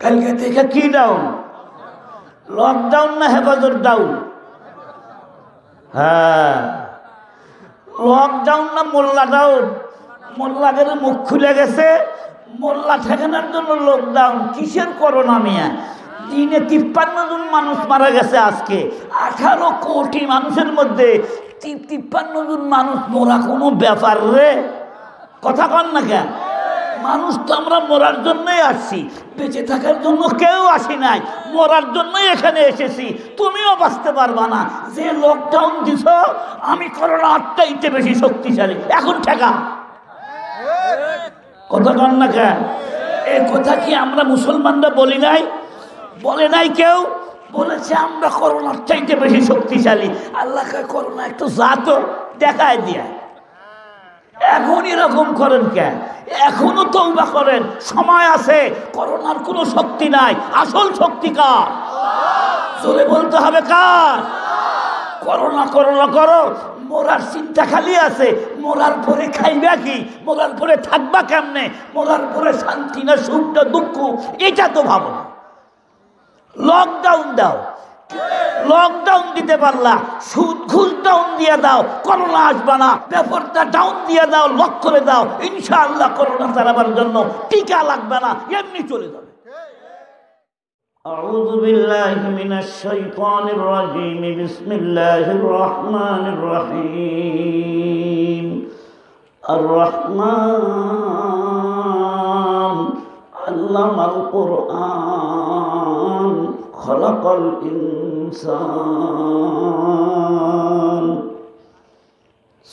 কালকে থেকে কি ডাউন? লকডাউন না হেফাজত ডাউন? হ্যাঁ, লকডাউন না মোল্লা ডাউন? মোল্লাদের মুখ খুলে গেছে, মোল্লা ঠেকানোর জন্য লকডাউন। কিসের করোনা মিয়া? দিনে 53 জন মানুষ মারা গেছে। আজকে 18 কোটি মানুষের মধ্যে 53 জন মানুষ মরা কোনো ব্যাপার রে? কথা কন না কেন? মানুষ তো আমরা মরার জন্যই আসছি, বেঁচে থাকার জন্য কেউ আসি নাই, মরার জন্যই এখানে এসেছি। তুমিও বাঁচতে পারবা না। যে লকডাউন দিছ, আমি করোনা আটটাইতে বেশি শক্তিশালী। এখন ঠেকা। কথা কন না কেন? এই কথা কি আমরা মুসলমানরা বলি নাই? বলে নাই কেউ? বলেছে আমরা করোনার চাইতে বেশি শক্তিশালী। আল্লাহকে করোনা একটু জাতো দেখায় দিয়া। এখন এরকম করেন কেন? এখনো তওবা করেন, সময় আছে। করোনার কোনো শক্তি নাই, আসল শক্তি কার? জোরে বলতে হবে কার? করোনা করোনা করো, মরার চিন্তা খালি আছে। মরার পরে খাইবা কি? মরার পরে থাকবা কেমনে? মরার পরে শান্তি না সুখ না দুঃখ, এটা তো ভাবো না। লকডাউন দাও, লকডাউন দিতে পারলা, সুদ ঘুষ ডাউন দিয়ে দাও, করোনা আসবে না। ব্যাপারটা ডাউন দিয়ে দাও, লক করে দাও, ইনশাআল্লাহ করোনা তাড়াবার জন্য টিকা লাগবে না, এমনি চলে যাবে। আউযু বিল্লাহি মিনাশ শাইতানির রাজীম। বিসমিল্লাহির রহমানির রহিম। আর রহমান আল্লামাল কুরআন খলাকাল ইনসান।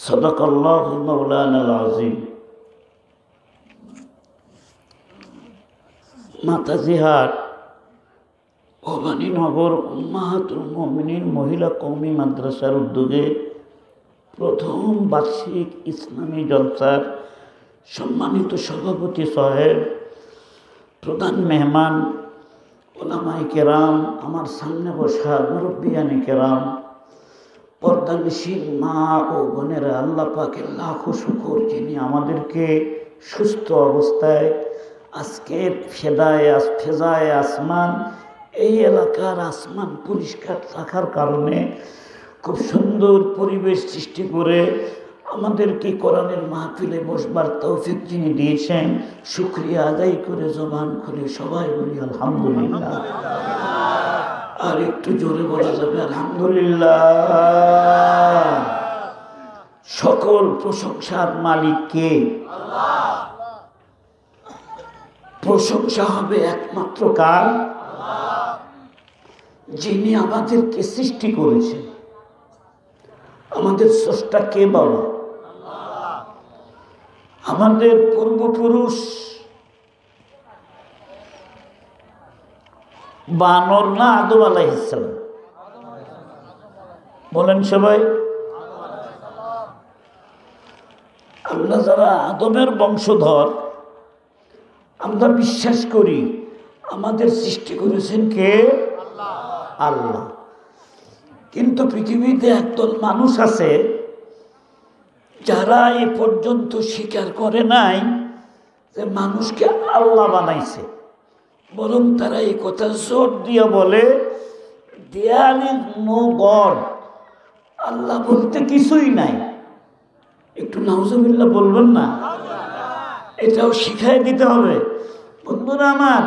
সাদাকাল্লাহু মাওলানাল আযীম। মাতাজিহাট ভবানীনগর উম্মাহাতুল মুমিনিন মহিলা কওমি মাদ্রাসার উদ্যোগে প্রথম বার্ষিক ইসলামী জলসার সম্মানিত সভাপতি সাহেব, প্রধান মেহমান ওলামায়ে কেরাম, আমার সামনে বসা মুরব্বিয়ানে কেরাম, পর্দানিশীন মা ও বোনেরা, আল্লাহ পাকের লাখো শুকর যিনি আমাদেরকে সুস্থ অবস্থায় আজকের ফেজায় আসমান, এই এলাকার আসমান পরিষ্কার থাকার কারণে খুব সুন্দর পরিবেশ সৃষ্টি করে আমাদেরকে কোরআনের মাহফিলে বসবার তৌফিক যিনি দিয়েছেন, শুকরিয়া আদায় করে জবান খুলে সবাই বলি আলহামদুলিল্লাহ। আর একটু জোরে বলা যাবে আলহামদুলিল্লাহ। সকল প্রশংসার মালিক কে? আল্লাহ। প্রশংসা হবে একমাত্র কার? আল্লাহ, যিনি আমাদেরকে সৃষ্টি করেছেন। আমাদের স্রষ্টা কে বাবা? আমাদের পূর্বপুরুষ বানর না আদম আলাইহিস সালাম? বলেন সবাই। আমরা যারা আদমের বংশধর, আমরা বিশ্বাস করি আমাদের সৃষ্টি করেছেন কে? আল্লাহ। কিন্তু পৃথিবীতে একদল মানুষ আছে যারা এ পর্যন্ত স্বীকার করে নাই যে মানুষকে আল্লাহ বানাইছে, বরং তারা এই কথা জোর দিয়ে বলে দেয়ার ইজ নো গড, আল্লাহ বলতে কিছুই নাই। একটু নাউজুবিল্লাহ বলবেন না? এটাও শিখাই দিতে হবে বন্ধুরা আমার।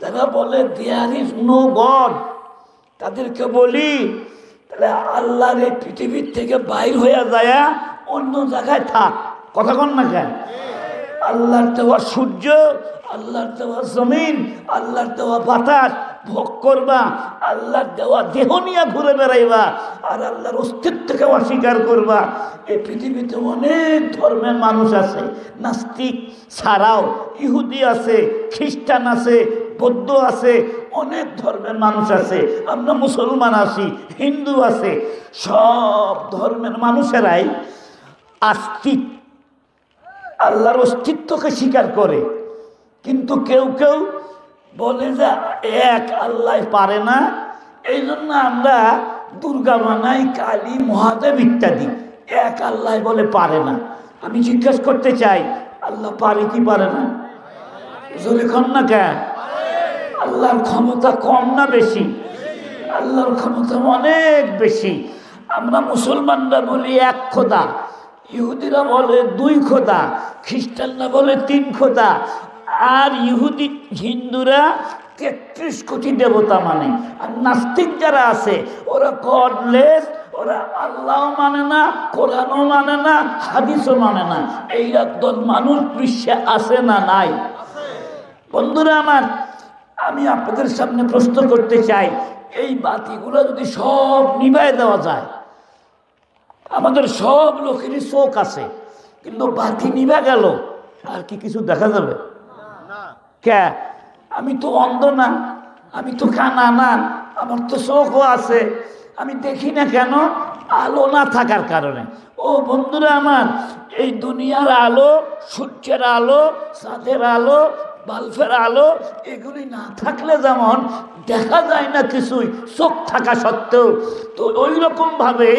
যারা বলে দেয়ার ইজ নো গড, তাদেরকে বলি তাহলে আল্লাহর এই পৃথিবীর থেকে বাইর হয়ে যায়, অন্য জায়গায় থাক। কথা কন না কেন? আল্লাহর দেওয়া সূর্য, আল্লাহর দেওয়া জমিন, আল্লাহর দেওয়া বাতাস ভোগ করবা, আল্লাহর দেওয়া দেহ নিয়ে ঘুরে বেড়াইবা, আর আল্লাহর অস্তিত্বকে অস্বীকার করবা। এই পৃথিবীতে অনেক ধর্মের মানুষ আছে, নাস্তিক ছাড়াও ইহুদি আছে, খ্রিস্টান আছে, বৌদ্ধ আছে, অনেক ধর্মের মানুষ আছে। আমরা মুসলমান আছি, হিন্দু আছে, সব ধর্মের মানুষেরাই আস্তিক, আল্লাহর অস্তিত্বকে স্বীকার করে। কিন্তু কেউ কেউ বলে যে এক আল্লাহ পারে না, এই জন্য আমরা দুর্গা বানাই, কালী, মহাদেব ইত্যাদি। এক আল্লাহ বলে পারে না। আমি জিজ্ঞাসা করতে চাই, আল্লাহ পারে কি পারে না? জোরে কন না কেন? আল্লাহর ক্ষমতা কম না বেশি? আল্লাহর ক্ষমতা অনেক বেশি। আমরা মুসলমানরা বলি এক খোদা, ইহুদিরা বলে দুই খোদা, খ্রিস্টানরা বলে তিন খোদা, আর ইহুদি হিন্দুরা 33 কোটি দেবতা মানে। আর নাস্তিক যারা আছে ওরা গডলেস, ওরা আল্লাহ মানে না, কোরআনও মানে না, হাদিসও মানে না। এই একদল মানুষ বিশ্বে আছে না নাই? বন্ধুরা আমার, আমি আপনাদের সামনে প্রশ্ন করতে চাই, এই বাতিগুলো যদি সব নিভায় দেওয়া যায়, আমাদের সব লোকেরই চোখ আছে, কিন্তু বাতি নিভা গেল, আর কি কিছু দেখা যাবে? কে? আমি তো অন্ধ না, আমি তো কানা না, আমার তো চোখও আছে, আমি দেখি না কেন? আলো না থাকার কারণে। ও বন্ধুরা আমার, এই দুনিয়ার আলো, সূর্যের আলো, চাঁদের আলো, বাল্বের আলো, এগুলি না থাকলে যেমন দেখা যায় না কিছুই চোখ থাকা সত্ত্বেও, তো ওই রকমভাবে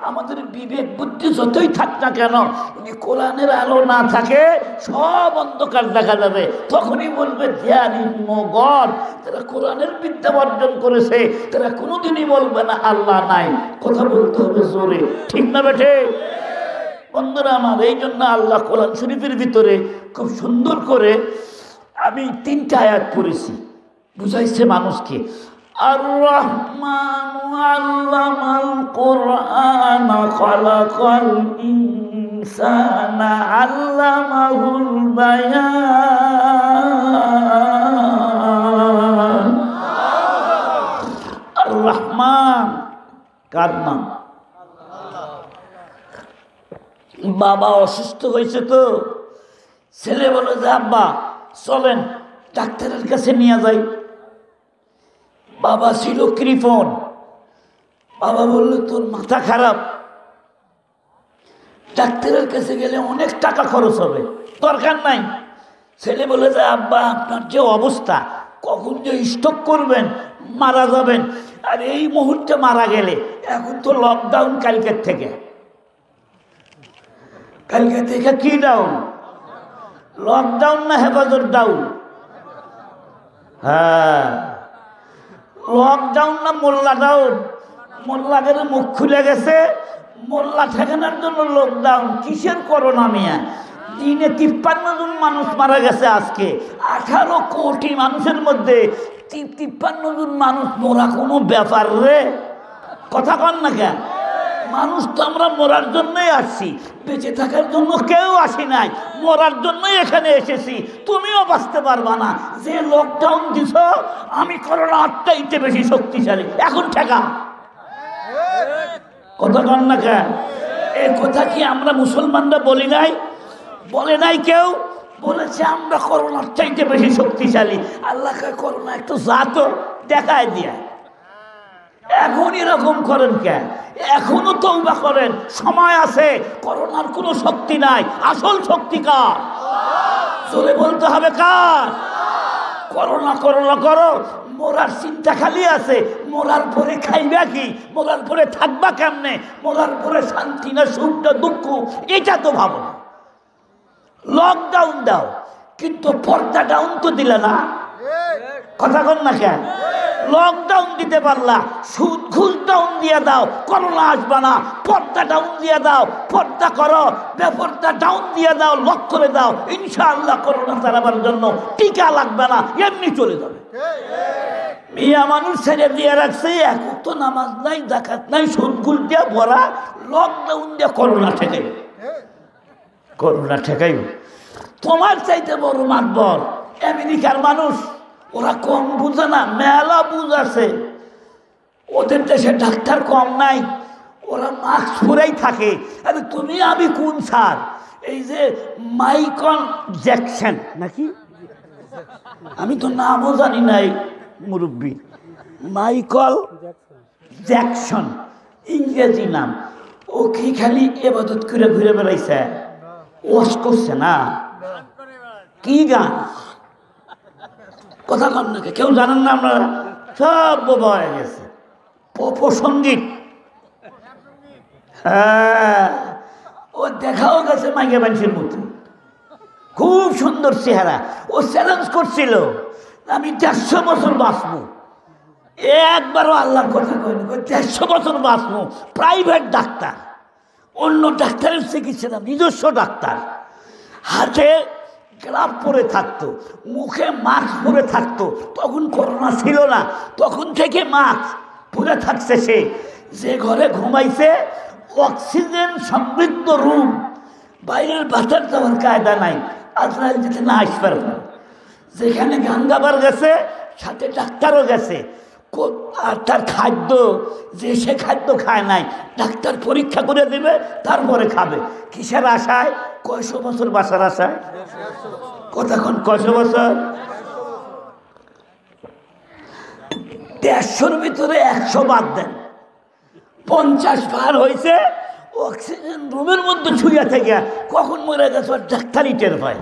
আমাদের বিবেক বুদ্ধি যতই থাক না কেন, যদি কোরআনের আলো না থাকে সব অন্ধকার দেখা যাবে। তখনই বলবে দেয়ার ইজ নো গড। তারা কোরআনের বিদ্যা অর্জন করেছে, তারা কোনোদিনই বলবে না আল্লাহ নাই। কথা বলতে হবে জোরে, ঠিক না বেঠে? বন্ধুরা আমার, এই জন্য আল্লাহ কোরআন শরীফের ভিতরে খুব সুন্দর করে আমি 3টা আয়াত পড়েছি, বুঝাইছে মানুষকে। আর রহমানু আল্লামাল কোরআন খালাকাল ইনসানা আল্লামাহুল বায়ান। আর রহমান কার নাম? বাবা অসুস্থ হয়েছে, তো ছেলে বলে যে আব্বা চলেন ডাক্তারের কাছে নিয়ে যাই। বাবা ছিল কৃপণ। বাবা বলল তোর মাথা খারাপ, ডাক্তারের কাছে গেলে অনেক টাকা খরচ হবে, দরকার নাই। ছেলে বলে যে আব্বা আপনার যে অবস্থা, কখন যে স্ট্রোক করবেন, মারা যাবেন, আর এই মুহূর্তে মারা গেলে, এখন তো লকডাউন কালকের থেকে। কালকে থেকে কি ডাউন? লকডাউন না হেফাজত ডাউন? হ্যাঁ, লকডাউন না মোল্লা ডাউন? মোল্লা গেলে মুখ খুলে গেছে, মোল্লা ঠেকানোর জন্য লকডাউন। কিসের করোনা মিয়া? দিনে 53 জন মানুষ মারা গেছে আজকে। 18 কোটি মানুষের মধ্যে 53 জন মানুষ মরা কোনো ব্যাপার রে? কথা কন না কেন? মানুষ তো আমরা মরার জন্যই আসছি, বেঁচে থাকার জন্য কেউ আসি নাই, মরার জন্যই এখানে এসেছি। তুমিও বাঁচতে পারবা না। যে লকডাউন দিছ, আমি করোনা 8টাইতে বেশি শক্তিশালী, এখন ঠেকা। কথা কন না কেন? এই কথা কি আমরা মুসলমানরা বলি নাই? বলে নাই কেউ? বলেছে আমরা করোনার চাইতে বেশি শক্তিশালী। আল্লাহকে করোনা একটু জাতো দেখায় দিয়া। এখন এরকম করেন কেন? এখনো তওবা করেন, সময় আছে। করোনার কোনো শক্তি নাই, আসল শক্তি কার? চলে বলতে হবে কার? করোনা করোনা করো, মরার চিন্তা খালি আছে। মরার পরে খাইবা কি? মরার পরে থাকবা কেমনে? মরার পরে শান্তি না সুখ না দুঃখ, এটা তো ভাবো না। লকডাউন দাও, কিন্তু পর্দা ডাউন তো দিলে না। কথা কন না কেন? লকডাউন দিতে পারলা, সুদ ঘুষ ডাউন দিয়ে দাও, করোনা আসবে না। পর্দা ডাউন দিয়ে দাও, পর্দা করো, বেপর্দা ডাউন দিয়ে দাও, লক করে দাও, ইনশাআল্লাহ করোনা তাড়াবার জন্য টিকা লাগবে না, এমনি চলে যাবে। মিয়া মানুষ ছেড়ে দিয়ে রাখছে, এখন তো নামাজ নাই, জাকাত নাই, সুদ ঘুষ দিয়ে ভরা, লকডাউন দিয়ে করোনা ঠেকাই, করোনা ঠেকাই। তোমার চাইতে বড় মাতবর আমেরিকার মানুষ, ওরা কম বুঝে না, মেলা বুঝ আছে। ওদের দেশে ডাক্তার কম নাই, ওরা মাস্ক পরেই থাকে। আরে তুমি আমি কোন স্যার? এই যে মাইকেল জ্যাকসন নাকি, আমি তো নামও জানি নাই মুরব্বী, মাইকেল জ্যাকসন ইংরেজি নাম। ও কি খালি এবাদত করে ঘুরে বেড়াইছে, ওয়াশ করছে না? কি গান? কথা কন নাকি? কেউ জানেন না আপনারা? সব বোবা হয়ে গেছে। সঙ্গীত, হ্যাঁ, ও দেখাও গেছে মাইকে মানুষের মতো, খুব সুন্দর চেহারা। ও চ্যালেঞ্জ করছিল আমি 150 বছর বাঁচবো। একবারও আল্লাহর কথা কইনি, 150 বছর বাঁচবো। প্রাইভেট ডাক্তার, অন্য ডাক্তারের চিকিৎসা না, নিজস্ব ডাক্তার। হাতে গ্লাভ পরে থাকতো, মুখে মাস্ক পরে থাকতো। তখন করোনা ছিল না, তখন থেকে মাস্ক পরে থাকছে। সে যে ঘরে ঘুমাইছে অক্সিজেন সমৃদ্ধ রুম, বাইরের বাতাস যাওয়ার কায়দা নাই, আজরাইল যেতে না আসতে পারবে। যেখানে গান গাবার গেছে সাথে ডাক্তারও গেছে, আর তার খাদ্য যে সে খাদ্য খায় নাই, ডাক্তার পরীক্ষা করে দেবে তারপরে খাবে। কিসের আশায়? 100 বছর বাঁচার আশায়। কতক্ষণ? 100 বছর। 150-র ভিতরে 100 বাদ দেন, 50 পার হয়েছে। অক্সিজেন রুমের মধ্যে ছুঁয়া থেকে কখন মরে গেছে ডাক্তারই টের পায়।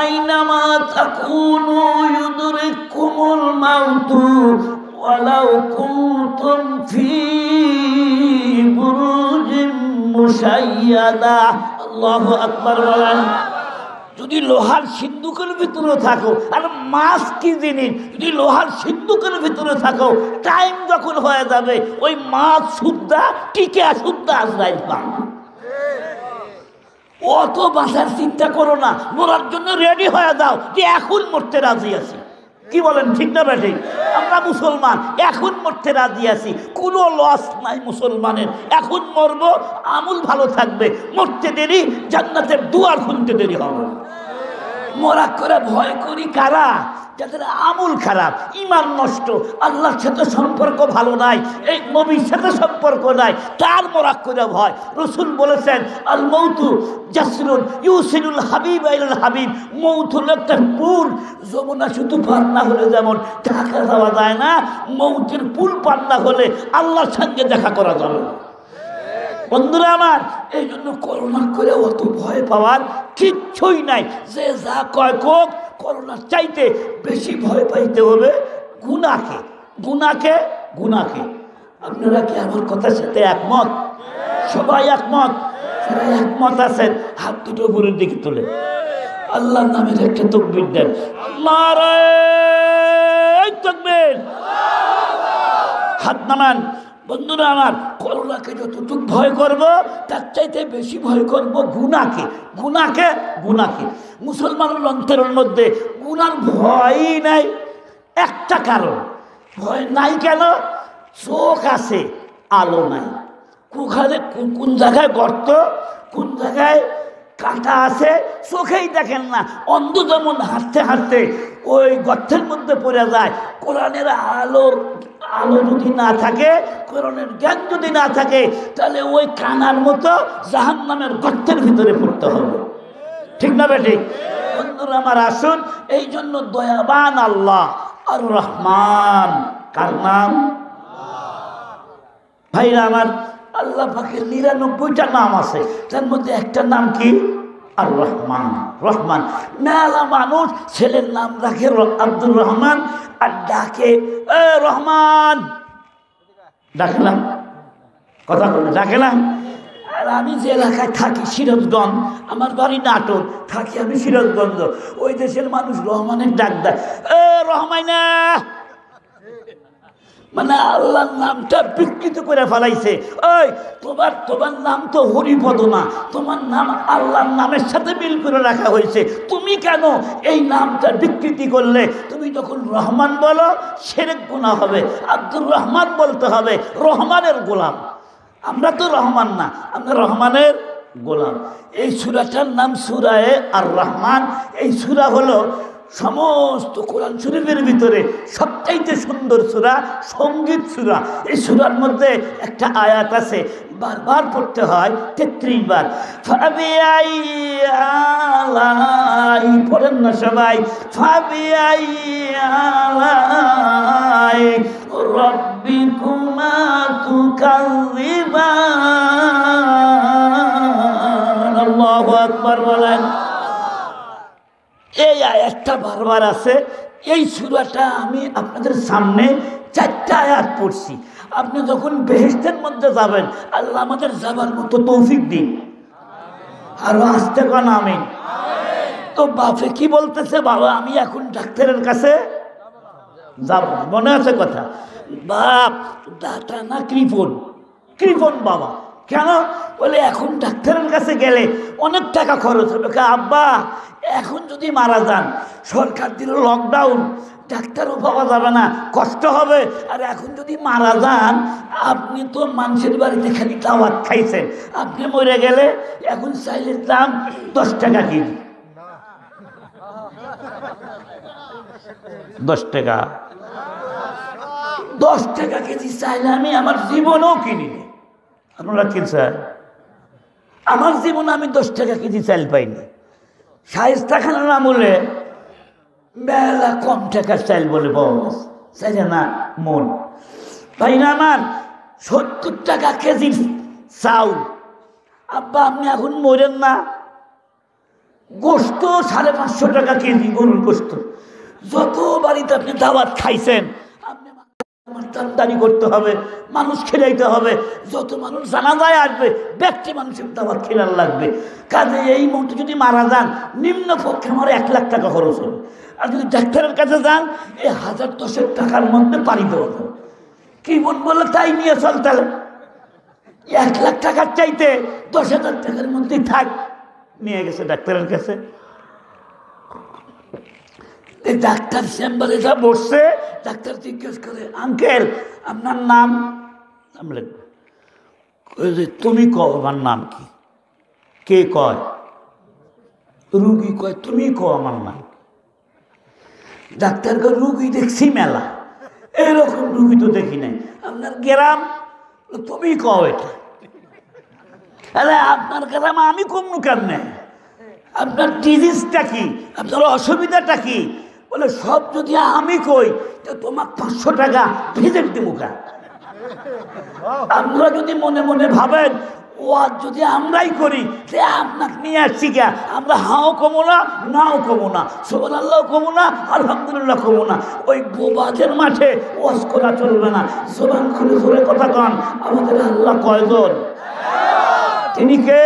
আইনামা তাকুনু ইউদরিকুমুল মাউতু ওয়ালাউ কুনতুম ফি বুরুজিন মুশাইয়াদা। আল্লাহু আকবার বলেন। যদি লোহার সিন্ধুকের ভিতরে থাকো, আর মাছ কি জিনিস, যদি লোহার সিন্ধুকের ভিতরে থাকো, টাইম যখন হয়ে যাবে ওই মাছ শুদ্ধা টিকে শুদ্ধা আজরাইল পাবে। অত বাঁচার চিন্তা করো না, মরার জন্য রেডি হয়ে যাও যে এখন মরতে রাজি আছি। কি বলেন, ঠিক না বেঠি? আমরা মুসলমান, এখন মরতে রাজি আছি, কোনো লস নাই মুসলমানের। এখন মরবো, আমল ভালো থাকবে, মরতে দেরি জান্নাতের দুয়ার খুলতে দেরি হবে। মরা করে ভয় করি কারা? যাদের আমল খারাপ, ইমান নষ্ট, আল্লাহর সাথে সম্পর্ক ভালো নাই, এই নবীর সাথে সম্পর্ক নাই, তার মরাক করে ভয়। রসুল বলেছেন আল মৌতু জাসরুন ইউসিলুল হাবিব আইলাল হাবিব। মৌত হলো একটা পুল, যমুনা শুধু পার না হলে যেমন ঢাকা যাওয়া যায় না, মৌতের পুল পার না হলে আল্লাহর সঙ্গে দেখা করা যাবে না। বন্ধুরা আমার, এই জন্য করোনা করে অত ভয় পাওয়ার কিচ্ছুই নাই। যে যা কয় কোক, করোনার চাইতে বেশি ভয় পাইতে হবে গুনাহকে। গুনাহকে গুনাহকে। আপনারা কি আমার কথার সাথে একমত? সবাই একমত? সবাই একমত আছেন? হাত দুটো উপরের দিকে তোলে, আল্লাহর নামের একটা তাকবীর দেন। নারে তাকবীর। হাত নামান। বন্ধুরা আমার, করোনাকে যতটুকু ভয় করব তার চাইতে বেশি ভয় করব গুনাহকে। গুনাহকে গুনাহকে। মুসলমানের অন্তরের মধ্যে গুনার ভয়ই নাই। একটা কারণ, ভয় নাই কেন? চোখ আছে, আলো নাই। কোন জায়গায় গর্ত, কোন জায়গায় কাঁটা আছে, চোখেই দেখেন না। অন্ধ যেমন হাঁটতে হাঁটতে ওই গর্তের মধ্যে পড়ে যায়। কোরআনের আলো যদি না থাকে, কোরআনের জ্ঞান যদি না থাকে, তাহলে ওই কানার মতো জাহান্নামের গর্তের ভিতরে পড়তে হবে। ঠিক না বেঠিক? বন্ধুরা আমার, আসুন, এই জন্য দয়াবান আল্লাহ আর রহমান। কার নাম? ভাইরা আমার, আল্লাহ পাকের 99টা নাম আছে, তার মধ্যে একটা নাম কি? আর রহমান। রহমান। মেলা মানুষ ছেলের নাম রাখে আব্দুর রহমান, আর ডাকে রহমান। ডাকলাম, কথা বলে ডাকলাম। আর আমি যে এলাকায় থাকি, সিরাজগঞ্জ, আমার বাড়ি নাটোর, থাকি আমি সিরাজগঞ্জ। ওই দেশের মানুষ রহমানের ডাক দেয়, রহমাইনা। মানে আল্লাহর নামটা বিকৃত করে ফেলাইছে। ওই তোমার নাম তো হরিপদ না, তোমার নাম আল্লাহর নামের সাথে মিল করে রাখা হয়েছে। তুমি কেন এই নামটা বিকৃতি করলে? তুমি যখন রহমান বলো শিরক গুনাহ হবে, আব্দুর রহমান বলতে হবে, রহমানের গোলাম। আমরা তো রহমান না, আমরা রহমানের গোলাম। এই সূরাটার নাম সূরায়ে আর রহমান। এই সূরা হলো সমস্ত কোরআন শরীফের ভিতরে সবচাইতে সুন্দর সূরা, সঙ্গীত সূরা। এই সূরার মধ্যে একটা আয়াত আছে, বারবার পড়তে হয়, 33 বার। ফাবিআই আলাই, পড়েন না সবাই, ফাবিআই আলাই রাব্বিকুমা তুকাযিবান। আল্লাহু আকবার বলেন। এই আয়াতটা বারবার আছে। এই সূরাটা আমি আপনাদের সামনে 4টা আয়াত পড়ছি। আপনি যখন বেহেশতের মধ্যে যাবেন, আল্লাহ আমাদের যাবার মতো তৌফিক দিন। আরো আসতে কোন আমিন। তো বাপে কি বলতেছে, বাবা আমি এখন ডাক্তারের কাছে যাব, মনে আছে কথা? বাপ দাতা না কৃপণ, কৃপণ বাবা। কেন? বলে এখন ডাক্তারের কাছে গেলে অনেক টাকা খরচ হবে। আব্বা এখন যদি মারা যান, সরকার দিল লকডাউন, ডাক্তারও পাওয়া যাবে না, কষ্ট হবে। আর এখন যদি মারা যান, আপনি তো মানুষের বাড়িতে খালি দাওয়াত খাইছেন, আপনি মরে গেলে এখন চাইলের দাম 10 টাকা কেজি, 10 টাকা, 10 টাকা কেজি চাইলে আমি আমার জীবনও কিনি। আপনারা কিনছেন? আমার জীবনে আমি 10 টাকা কেজি চাল পাইনি। শায়েস্তা খানের আমলে মেলা কম টাকার চাল বলে বস চাইলে না মন ভাই না আমার 70 টাকা কেজির চাউল। আব্বা আপনি এখন মরেন না, গোস্ত 550 টাকা কেজি, গরুর গোস্ত। যত বাড়িতে আপনি দাওয়াত খাইছেন, আপনি দাঁড়ি করতে হবে, মানুষ খেলাইতে হবে, যত মানুষ জানাজায় আসবে ব্যক্তি মানুষের দাওয়াত খেলার লাগবে। কাজে এই মুহূর্তে যদি মারা যান, নিম্ন পক্ষে আমার 1 লাখ টাকা খরচ হবে। আর যদি ডাক্তারের কাছে যান, এই 1010 টাকার মধ্যে পারি দেওয়া যাবে। কি বললে তাই নিয়ে চল, তাহলে 1 লাখ টাকার চাইতে 10,000 টাকার মধ্যেই থাক। নিয়ে গেছে ডাক্তারের কাছে, ডাক্তার চেম্বারে যা বসছে, ডাক্তার জিজ্ঞেস করে আঙ্কেল আপনার নাম? আমরা তুমি কও আমার নাম কি? কে কয়? রুগী কয় তুমি কও আমার নাম। ডাক্তার কয় রুগী দেখছি মেলা, এরকম রুগী তো দেখি নাই। আপনার গ্রাম? তুমি কও এটা। আরে আপনার গ্রাম আমি কমনু কেমনে? আপনার ডিজিজটা কি, আপনার অসুবিধাটা কি? বলে সব যদি আমি কই তো তোমার 500 টাকা ভিজিট দিব। আপনারা যদি মনে মনে ভাবেন ও আর যদি আমরাই করি, সে আপনাকে নিয়ে আসছি গা, আমরা হাও কমো না, নাও কমো না, সুবহানাল্লাহ কমো না, আলহামদুলিল্লাহ কমো না। ওই বোবাদের মাঠে ওয়াজ করা চলবে না। জবান খুলে ধরে কথা কন, আমাদের আল্লাহ কয়জন? তিনি কে?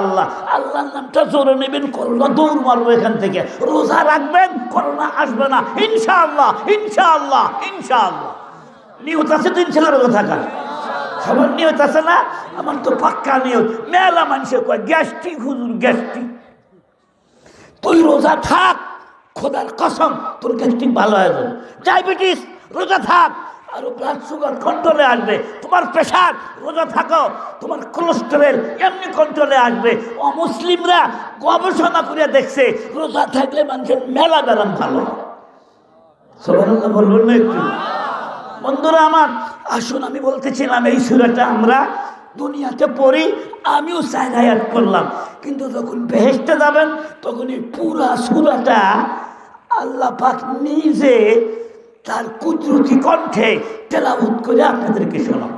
আল্লাহ। আল্লাহর নামটা জোরে নেবেন, করোনা দৌড় মারবো এখান থেকে। রোজা রাখবেন, করোনা আসবে না ইনশাআল্লাহ, ইনশাআল্লাহ, ইনশাআল্লাহ। নিয়ত আছে তো ইনশাআল্লাহ রোজা থাকার? সবার নিয়ত আছে না? আমার তো পাক্কা নিয়ত। মেলা মানুষে কয় গ্যাস্ট্রিক হুজুর, গ্যাস্ট্রিক। তুই রোজা থাক, খোদার কসম তোর গ্যাস্ট্রিক ভালো হয়ে যাবে। ডায়াবেটিস রোজা থাক, আর ব্লাড সুগার কন্ট্রোলে আসবে। তোমার প্রেশার রোজা থাকো, তোমার কোলেস্টেরল এমনি কন্ট্রোলে আসবে। অমুসলিমরা গবেষণা করে দেখছে রোজা থাকলে মানুষের মেলা ব্যারাম ভালো। সুবহানাল্লাহ বলবেন না একটু? বন্ধুরা আমার, আসুন, আমি বলতেছিলাম এই সূরাটা আমরা দুনিয়াতে পড়ি, আমিও 4 আয়াত করলাম, কিন্তু যখন বেহেশতে যাবেন তখন এই পুরা সূরাটা আল্লাহ পাক নিজে তার কুদরতি কণ্ঠে তেলাওয়াত করে আপনাদেরকে শোনাব।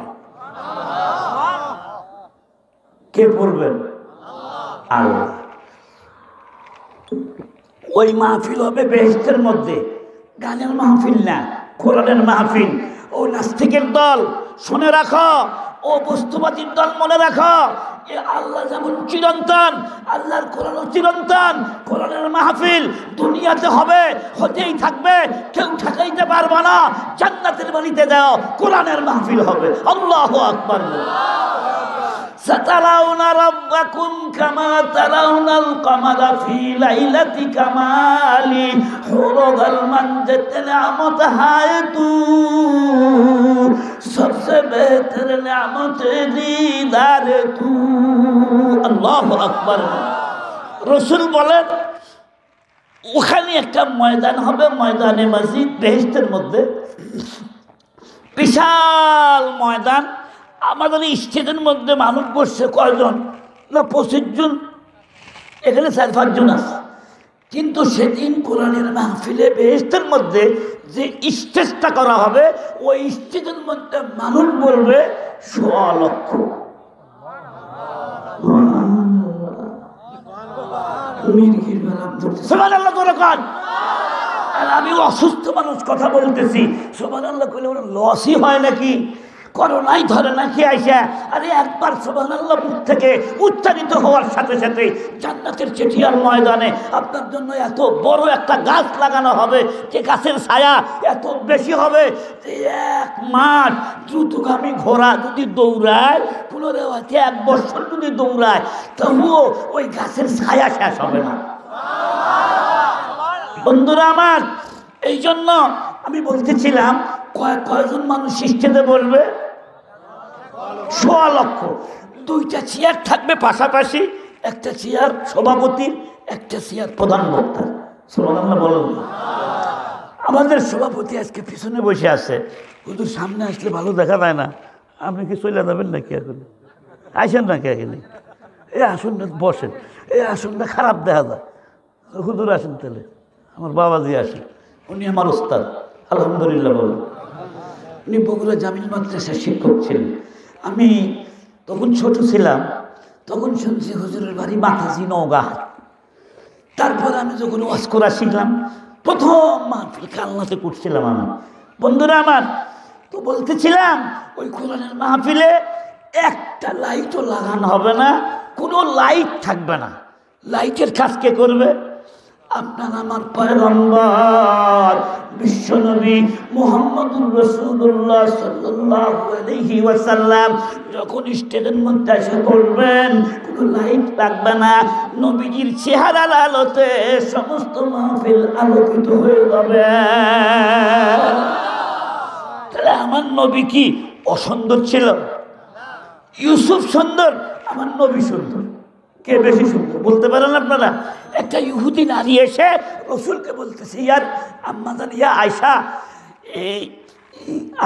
কে পড়বেন? আল্লাহ। ওই মাহফিল হবে বেহেশতের মধ্যে, গানের মাহফিল না, কোরআনের মাহফিল। ও নাস্তিকের দল শুনে রাখো, ও বস্তুবাদীর দল মনে রাখো, এ আল্লাহ যেমন চিরন্তন, আল্লাহর কোরআন চিরন্তন। কোরআনের মাহফিল দুনিয়াতে হবে, হতেই থাকবে, কেউ ঠেকাইতে পারবে না। জান্নাতের বাড়িতে যাও, কোরআনের মাহফিল হবে। আল্লাহু আকবার। সাতারাউনা রাব্বাকুম কামা তারাউনাল কামারা ফি লাইলাতি কামালি হুরুল মানজাত নিয়ামত হায় তু सबसे बेहतर नियामत दीदार तू। আল্লাহু আকবার। রাসূল বলেন ওখানে একটা ময়দান হবে, ময়দানে মসজিদ, বেহেশতের মধ্যে বিশাল ময়দান। আমাদের স্টেজের মধ্যে মানুষ বসছে কয়জন? না 25 জন, এখানে 4-5 জন আছে। কিন্তু সেদিন কোরআনের মাহফিলে বেহেশতের মধ্যে যে স্টেজটা করা হবে, ওই স্টেজের মধ্যে মানুষ বলবে 1.5 লক্ষ। সুবহানাল্লাহ করে কান। আর আমি অসুস্থ মানুষ কথা বলতেছি, সুবহানাল্লাহ কইলে ওর লসই হয় নাকি? করোনায় ধরে নাকি আইসা, আরে একবার সুবহানাল্লাহ মুখ থেকে উচ্চারিত হওয়ার সাথে সাথে জান্নাতের চেটিয়ার ময়দানে আপনার জন্য এত বড় একটা গাছ লাগানো হবে, যে গাছের ছায়া এত বেশি হবে যে 1 মাস দ্রুতগামী ঘোড়া যদি দৌড়ায়, 1 বছর যদি দৌড়ায়, তবুও ওই গাছের ছায়া শেষ হবে না। বন্ধুরা আমার, এই জন্য আমি বলতেছিলাম, কয়জন মানুষ সৃষ্টিতে বলবে? 1.25 লক্ষ। 2টা চেয়ার থাকবে পাশাপাশি, একটা চেয়ার সভাপতির, একটা চেয়ার প্রধান বক্তার। সুবহানাল্লাহ বলুন। আমাদের সভাপতি আজকে পিছনে বসে আছে। হুজুর সামনে আসলে ভালো দেখা যায় না, আপনি কি চলে যাবেন নাকি? এখন আসেন নাকি? এখানে এই আসনটা বসেন, এই আসনটা খারাপ দেখা যায়। হুজুর আসেন তাহলে, আমার বাবাজি আসেন, উনি আমার ওস্তাদ আলহামদুলিল্লাহ বলুন। উনি বগুড়া জামিল মাদ্রাসার শিক্ষক ছিলেন। আমি তখন ছোট ছিলাম, তখন শুনছি হুজুরের বাড়ি মাথাজি নওগাঁ। তারপর আমি যখন ওয়াজ করা শিখলাম, প্রথম মাহফিল কালনাতে করছিলাম আমি। বন্ধুরা আমার, তো বলতেছিলাম ওই কোরআনের মাহফিলে একটা লাইটও লাগানো হবে না, কোনো লাইট থাকবে না। লাইটের কাজ কে করবে? আপনার আমার পয়গম্বর বিশ্বনবী মুহাম্মদুর রাসূলুল্লাহ সাল্লাল্লাহু আলাইহি ওয়াসাল্লাম যখন স্টেজের মধ্যে এসে বলবেন, কোনো লাইট লাগবে না, নবীজির চেহারার আলোতে সমস্ত মাহফিল আলোকিত হয়ে যাবে। তাহলে আমার নবী কি অসুন্দর ছিল? ইউসুফ সুন্দর, আমার নবী সুন্দর। কে বেশি সুন্দর বলতে পারেন আপনারা? একটা ইহুদি নারী এসে রসুলকে বলতেছে, ইয়ার আম্মাজান, ইয়া আয়সা, এই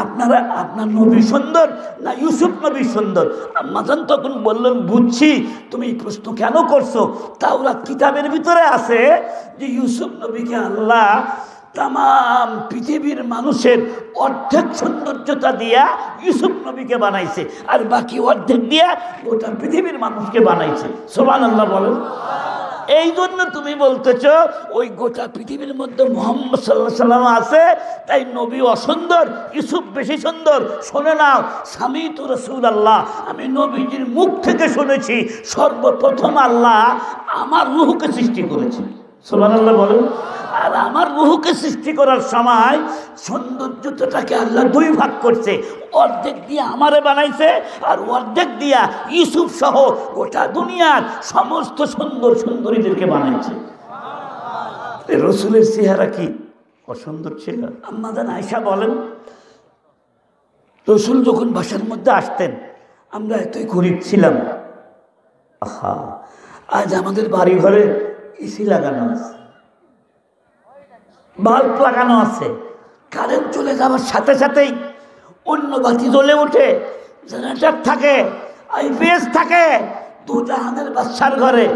আপনার নবী সুন্দর না ইউসুফ নবী সুন্দর? আম্মাজান তখন বললেন, বুঝছি তুমি এই প্রশ্ন কেন করছো। তাওরাত কিতাবের ভিতরে আছে যে ইউসুফ নবীকে আল্লাহ তাম পৃথিবীর মানুষের অর্ধেক সৌন্দর্যতা দিয়া ইউসুফ নবীকে বানাইছে, আর বাকি অর্ধেক দিয়া গোটা পৃথিবীর মানুষকে বানাইছে। সুবহানাল্লাহ বলেন। এই জন্য তুমি বলতেছ ওই গোটা পৃথিবীর মধ্যে মুহাম্মদ সাল্লাল্লাহু আলাইহি ওয়াসাল্লাম আছে, তাই নবী অসুন্দর, ইউসুফ বেশি সুন্দর। শোনে নাও, সামিতু রাসূলুল্লাহ, আমি নবীজির মুখ থেকে শুনেছি সর্বপ্রথম আল্লাহ আমার রূহকে সৃষ্টি করেছে। সুবহানাল্লাহ বলেন। আর আমার রূহকে সৃষ্টি করার সময় সৌন্দর্যটাকে আল্লাহ 2 ভাগ করছে, অর্ধেক দিয়ে আমারে বানাইছে, আর অর্ধেক দিয়া ইউসুফ সহ গোটা দুনিয়ার সমস্ত সুন্দর সুন্দরীদেরকে বানাইছে। রসুলের চেহারা কি অসুন্দর ছিল? আম্মাজান আয়েশা বলেন, রসুল যখন বাসার মধ্যে আসতেন আমরা এতই গরীব ছিলাম, আহা, আজ আমাদের বাড়ি ঘরে এসি লাগানো আছে, বাল্ব লাগানো আছে, কারেন্ট চলে যাওয়ার সাথে সাথেই অন্য বাতি জ্বলে ওঠে, জেনারেটর থাকে, আইপিএস থাকে। 2 জাহানের বাদশার ঘরে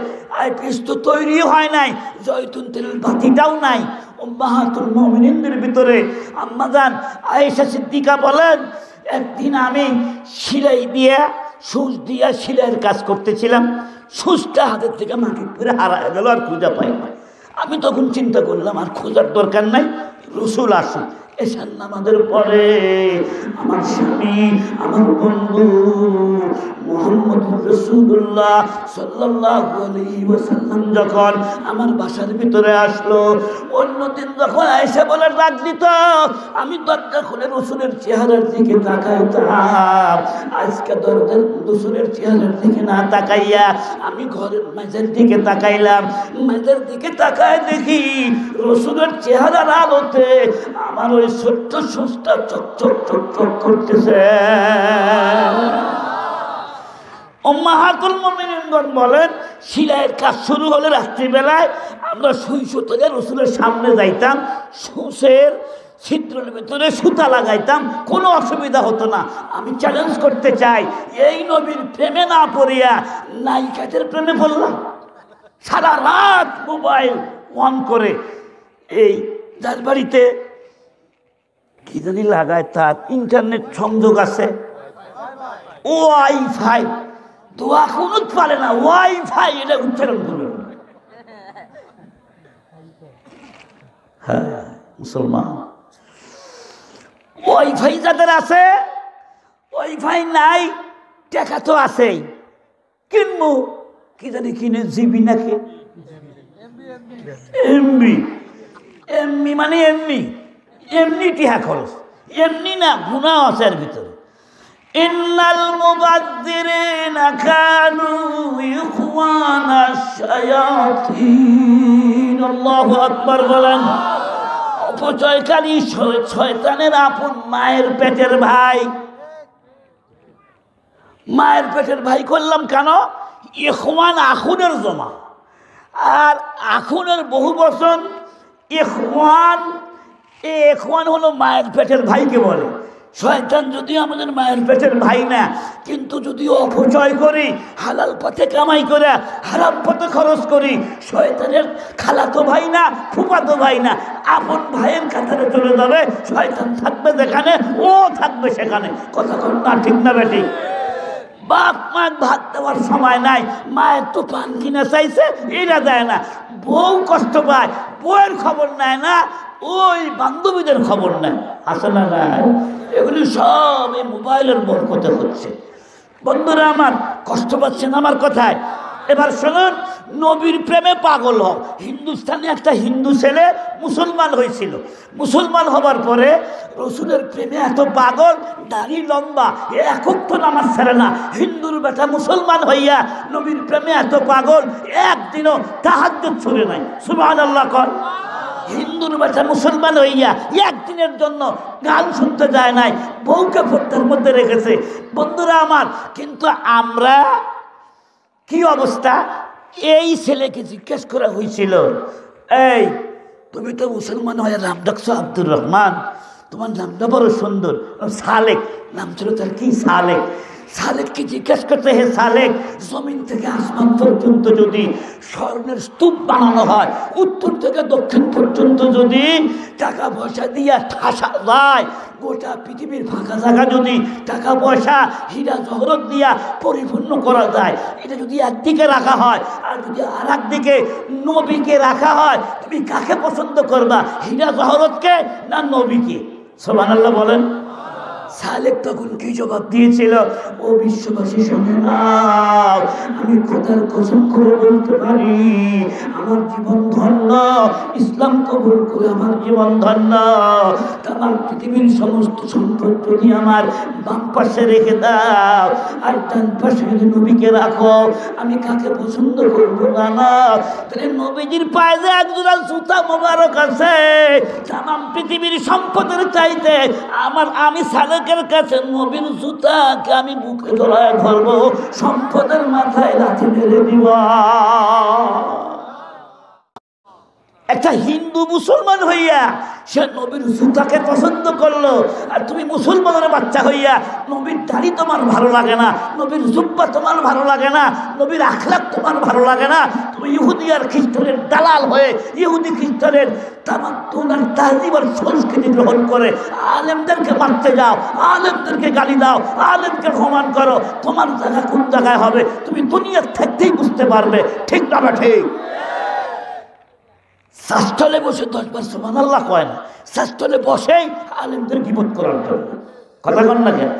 আইপিএস তো তৈরি হয় নাই, জয়তুন তেলের বাতিটাও নাই। উম্মাহাতুল মুমিনিনদের ভিতরে আম্মাজান আয়েশা সিদ্দিকা বলেন, একদিন আমি সেলাই দিয়া সুচ দিয়া সেলাইয়ের কাজ করতেছিলাম, সুচটা হাতের থেকে মাটি পড়ে হারায় গেল, আর খুঁজে পাই না। আমি তখন চিন্তা করলাম আর খোঁজার দরকার নাই, রসুল আসুন। এশার নামাজের পরে আমার স্বামী, আমার বন্ধু মুহাম্মদুর রাসূলুল্লাহ সাল্লাল্লাহু আলাইহি ওয়াসাল্লাম যখন আমার বাসার ভিতরে আসলো, অন্যদিন যখন আয়েশা বলে ডাক দিত, আমি দরজা খুলে রসুলের চেহারার দিকে তাকাইতাম। আজকে দরজার রসুলের চেহারার দিকে না তাকাইয়া আমি ঘরের মেঝের দিকে তাকাইলাম। মেঝের দিকে তাকায় দেখি রসুলের চেহারার আলোতে আমার ওই ছোট্ট সুচটা চকচক চকচক করতেছে। উম্মাহাতুল মুমিনিনগণ বলেন, সেলাইয়ের কাজ শুরু হলে রাত্রিবেলায় আমরা সুই সুতোতে রসুলের সামনে যাইতাম, সুচের ছিদ্রের ভিতরে সুতা লাগাইতাম, কোনো অসুবিধা হতো না। আমি চ্যালেঞ্জ করতে চাই, এই নবীর প্রেমে না পড়িয়া নায়িকাদের প্রেমে পড়লাম। সারা রাত মোবাইল অন করে, এই যার বাড়িতে কি জানি লাগায়, তার ইন্টারনেট সংযোগ আছে, ওয়াইফাই, দোয়া কুনুত পারে না, ওয়াইফাই এটা উচ্চারণ করবে। হ্যাঁ মুসলমান, ওয়াইফাই যাদের আছে ওই ওয়াইফাই নাই, টাকা তো আছেই, কিনবো কি জানি কিনে জিবি নাকি এমবি, এমবি মানে এমনি এমনি টিহা খরচ, এমনি না গুনাহ আছে এর ভিতরে। ইন্নাল মুবাযযিরিনা কানু ইখওয়ানাশ শায়াতিন। আল্লাহু আকবার বলেন। অপচয়কারী শয়তানের আপন মায়ের পেটের ভাই। মায়ের পেটের ভাই করলাম কেন? ইখওয়ান আখুনের জমা, আর আখুনের বহু বচন ইখওয়ান। ইখওয়ান হলো মায়ের পেটের ভাইকে বলে। শয়তান যদিও আমাদের মায়ের পেটের ভাই না, কিন্তু যদি অপচয় করি, হালাল পথে কামাই করে হারাম পথে খরচ করি, শয়তানের খালাতো ভাই না, ফুফাতো ভাই না, আপন ভাইয়ের কাতারে চলে যাবে। শয়তান থাকবে যেখানে, ও থাকবে সেখানে। কথা কর না, ঠিক না বেটি? বাপ মায়ের ভাত দেওয়ার সময় নাই, মায়ের তো পান কিনা চাইছে, এরা দেয় না। বউ কষ্ট পায়, বউয়ের খবর নেয় না, ওই বান্ধবীদের খবর নেয়। আসলে না, এগুলি সব এই মোবাইলের বরকতে হচ্ছে। বন্ধুরা আমার, কষ্ট পাচ্ছেন আমার কথায়? এবার শুনুন, নবীর প্রেমে পাগল হও। হিন্দুস্তানে একটা হিন্দু ছেলে মুসলমান হয়েছিল। মুসলমান হবার পরে রসুলের প্রেমে এত পাগল, দাড়ি লম্বা, একক তো নামাজ ছাড়ে না। হিন্দুর বেটা মুসলমান হইয়া নবীর প্রেমে এত পাগল, একদিনও তাহাজ্জুদ ছুড়ে নাই। সুবহানাল্লাহ কর। হিন্দুর বেটা মুসলমান হইয়া একদিনের জন্য গান শুনতে যায় নাই, বউকে পর্দার মধ্যে রেখেছে। বন্ধুরা আমার, কিন্তু আমরা কি অবস্থা? এই ছেলেকে জিজ্ঞেস করা হয়েছিল, এই তুমি তো মুসলমান হয়ে নাম ডাকছো আব্দুর রহমান, তোমার নামটা বড় সুন্দর, সালেক নাম ছিল তার। কি সালেক? সালেককে জিজ্ঞেস করতে, হে সালেক, জমিন থেকে আসমান পর্যন্ত যদি স্বর্ণের স্তূপ বানানো হয়, উত্তর থেকে দক্ষিণ পর্যন্ত যদি টাকা পয়সা দিয়া ঠাসা যায়, গোটা পৃথিবীর ফাঁকা জায়গা যদি টাকা পয়সা হীরা জহরত দিয়া পরিপূর্ণ করা যায়, এটা যদি একদিকে রাখা হয় আর যদি আর একদিকে নবীকে রাখা হয়, তুমি কাকে পছন্দ করবা, হীরা জহরতকে না নবীকে? সুবহানাল্লাহ বলেন। সালেক তখন কি জবাব দিয়েছিল? ও বিশ্ববাসী শুনে নাও, আমি খোদার কসম করে বলতে পারি, আমার জীবন ধন্য। ইসলাম কবুল করে আমার জীবন ধন্য। তামাম পৃথিবীর সমস্ত সম্পদ যদি আমার বাম পাশে রেখে দাও আর ডান পাশে যদি নবীকে রাখো, আমি কাকে পছন্দ করবো না? তাহলে নবীজির পায়ে যে একজোড়া জুতা মোবারক আছে, তামাম পৃথিবীর সম্পদের চাইতে আমি সালেকের কাছে নবীর জুতাকে আমি বুকে জড়ায় ধরবো, সম্পদের মাথায় লাথি মেরে দিব। একটা হিন্দু মুসলমান হইয়া সে নবীর জুতাকে পছন্দ করলো, আর তুমি মুসলমানের বাচ্চা হইয়া নবীর দাড়ি তোমার ভালো লাগে না, নবীর জুব্বা তোমার ভালো লাগে না, নবীর আখলাক তোমার ভালো লাগে না। তুমি ইহুদি আর খ্রিস্টানের দালাল হয়ে ইহুদি খ্রিস্টানের তামাদ্দুন আর তাহজিব আর সংস্কৃতি গ্রহণ করে আলেমদেরকে মারতে যাও, আলেমদেরকে গালি দাও, আলেমকে অপমান করো। তোমার জায়গা কোন জায়গায় হবে তুমি দুনিয়ার থাকতেই বুঝতে পারবে। ঠিক না বা ঠিক? শাস্ত্রলে বসে 10 বার সুবহানাল্লাহ কয় না, শাস্ত্রলে বসেই আলেমদের গীবত করার জন্য। কথা কন না কেন?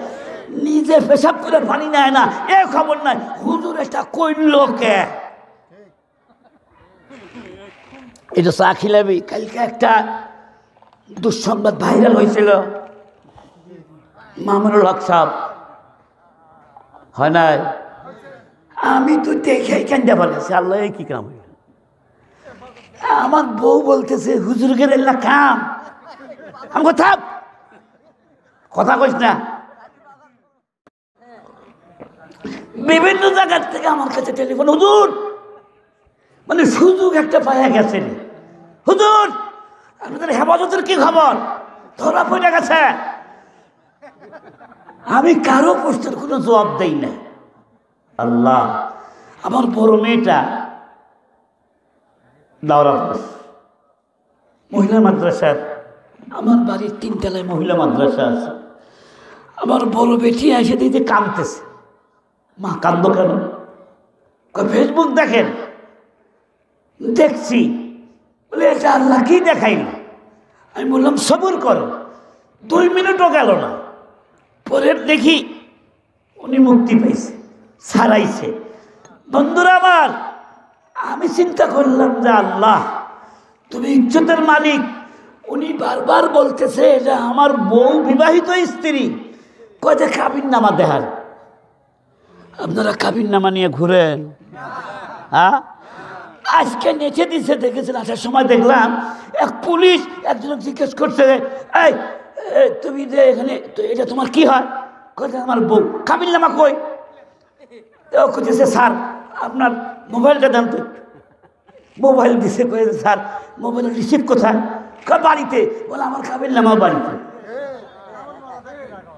নিজে পেশাব করে পানি নেয় না, এ খবর নাই। হুজুর এটা কইল কে? এটা চা খিলাবি। কালকে একটা দুঃসংবাদ ভাইরাল হয়েছিল, মামুনুল হক সাহেব হয় নাই? আমি তো দেখেই কেন্দ্রে বলেছি, আল্লাহ কি কাম। আমার বউ বলতেছে হুজুরগের এল্লা কাম। আমি কথা কইস না। বিভিন্ন জায়গার থেকে আমার কাছে টেলিফোন, হুজুর মানে সুযোগ একটা পাওয়া গেছে, হুজুর আপনাদের হেফাজতের কি খবর, ধরা পড়ে গেছে। আমি কারো প্রশ্নের কোনো জবাব দেই না। আল্লাহ, আমার বড় মেয়েটা দাওরা মহিলা মাদ্রাসার, আমার বাড়ির 3 তলায় মহিলা মাদ্রাসা আছে। আমার বড় বেটি এসে দিতে কাঁদতেছে, মা কাঁদো কেন? ফেসবুক দেখেন। দেখছি, বলে এটা আল্লাহ কি দেখাইল। আমি বললাম সবুর করো। 2 মিনিটও গেল না, পরে দেখি উনি মুক্তি পাইছে, ছাড়াইছে। বন্ধুরা আমার, আমি চিন্তা করলাম যে আল্লাহ তুমি ইজ্জতের মালিক। উনি বারবার বলতেছে যে আমার বউ বিবাহিত স্ত্রী, কয় যে কাবিন নামা দেখান। আপনারা কাবিন নামা নিয়ে ঘুরেন? হ্যাঁ, আজকে নেচে দিচ্ছে, দেখেছেন আসার সময় দেখলাম এক পুলিশ একজন জিজ্ঞেস করছে, এই তুমি যে এখানে, তো এটা তোমার কি হয়? কয় আমার বউ। কাবিন নামা কই? খুঁজেছে, স্যার আপনার মোবাইলটা দেন তো। মোবাইল দিছে, কয়েছে স্যার মোবাইলের রিসিভ কোথায়? বাড়িতে। বলে আমার কাবিন নামা বাড়িতে।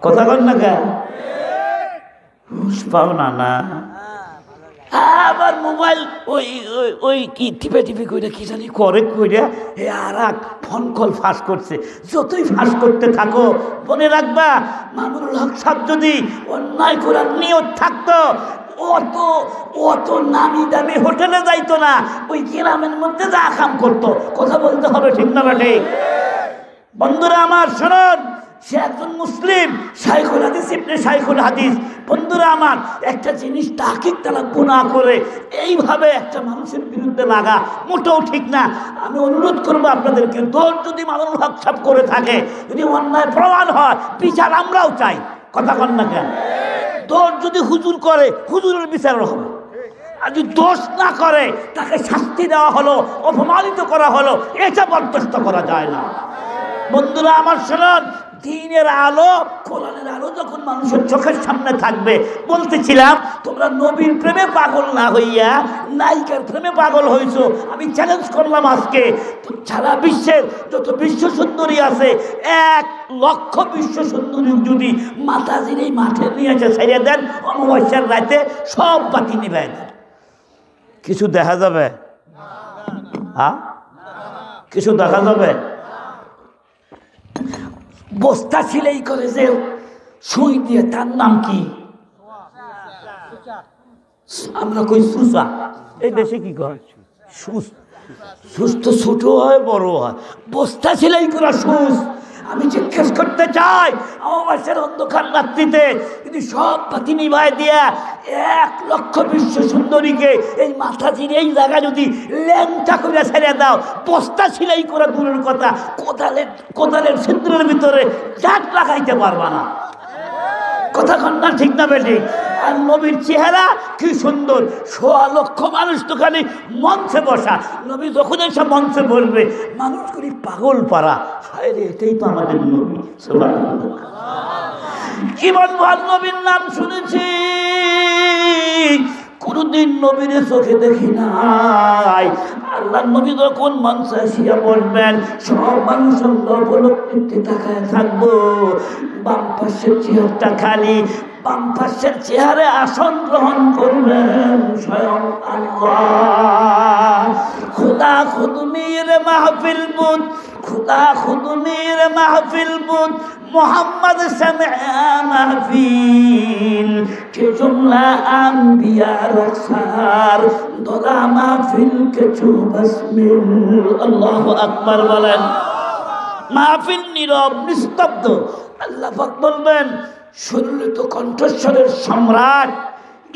কথা কন না কেন? হুশ পাও না না। আবার মোবাইল ওই ওই কি টিপে টিপে কইরা কি জানি করে কইরা আর এক ফোন কল ফাঁস করছে। যতই ফাঁস করতে থাকো, মনে রাখবা মামুনুল হক সাহেব যদি অন্যায় করার নিয়ত থাকতো অত অত নামি দামি হোটেলে যাইতো না, ওই গ্রামের মধ্যে যা কাম করতো। কথা বলতে হবে, ঠিক না ঠিক? বন্ধুরা আমার শুনুন, সে একজন মুসলিম, শাইখুল হাদিস ইবনে শাইখুল হাদিস। বন্ধুরা আমার, একটা জিনিস তাকিদ তারা গুনাহ করে এইভাবে একটা মানুষের বিরুদ্ধে লাগা মোটেও ঠিক না। আমি অনুরোধ করবো আপনাদেরকে, দোষ যদি মামুনুল হক সাহেব করে থাকে, যদি অন্যায় প্রমাণ হয়, বিচার আমরাও চাই। কথা কন না কেন? দোষ যদি হুজুর করে, হুজুরের বিচার হবে। আর যদি দোষ না করে, তাকে শাস্তি দেওয়া হলো, অপমানিত করা হলো, এটা বরদাস্ত করা যায় না। বন্ধুরা আমার শুনুন, দ্বীনের আলো, কোরআনের আলো যখন মানুষের চোখের সামনে থাকবে, বলতেছিলাম তোমরা নবীর প্রেমে পাগল না হইয়া নায়িকার প্রেমে পাগল হইছো। আমি চ্যালেঞ্জ করলাম আজকে সারা বিশ্বের যত বিশ্ব সুন্দরী আছে, 1 লক্ষ বিশ্ব সুন্দরী যদি মাতাজির এই মাঠে নিয়ে এসে ছেড়ে দেন অমাবস্যার রাতে, সব বাতি নিবেন, কিছু দেখা যাবে? হ্যাঁ, কিছু দেখা যাবে? বস্তা সিলাই করে যে সুই দিয়ে, তার নাম কি? আমরা কই সুসা। এই দেশে কি কয়? সুস তো ছোট হয়, বড় হয়। বস্তা সিলাই করা সুস। আমি জিজ্ঞেস করতে চাই, অমাবস্যার অন্ধকার রাত্রিতে কিন্তু সব বাতি নিভায় দিয়া 1 লক্ষ বিশ্ব সুন্দরীকে এই মাথাজির এই জায়গা যদি ল্যাংটা করে ছেড়ে দাও, বস্তা সিলাই করা দূরের কথা, কোদালের ছিদ্রের ভিতরে জাট লাগাইতে পারবা না। কথা কন না, ঠিক না বেটি? আর নবীর চেহারা কি সুন্দর, 1.25 লক্ষ মানুষ তো খালি মঞ্চে বসা। নবী যখন এসে মঞ্চে বলবে, মানুষগুলি পাগল পারা, হায় রে, এটাই তো আমাদের নবী। জীবনভর নবীর নাম শুনেছি, কোনদিন নবীর চোখে দেখি নাই। আল্লাহ নবী যখন মঞ্চে আসিয়া বলবেন, সব মানুষ উপলব্ধিতে তাকায় থাকবো। বাম পাশের চেয়ারটা খালি, বাম পাশের চেয়ারে আসন গ্রহণ করবেন স্বয়ং আল্লাহ। খুদা খুদ মীর মাহফিল বুদ, খুদা খুদ মীর মাহফিল বুদ, মোহাম্মদ শামিআ মাহফিল কে জুমলা আম্বিয়া রসার দরা মাহফিল কে চুবসমিল। আল্লাহু আকবার বলেন। মাহফিল নীরব, নিস্তব্ধ। আল্লাহ পাক বলবেন, সুললিত কণ্ঠস্বরের সম্রাট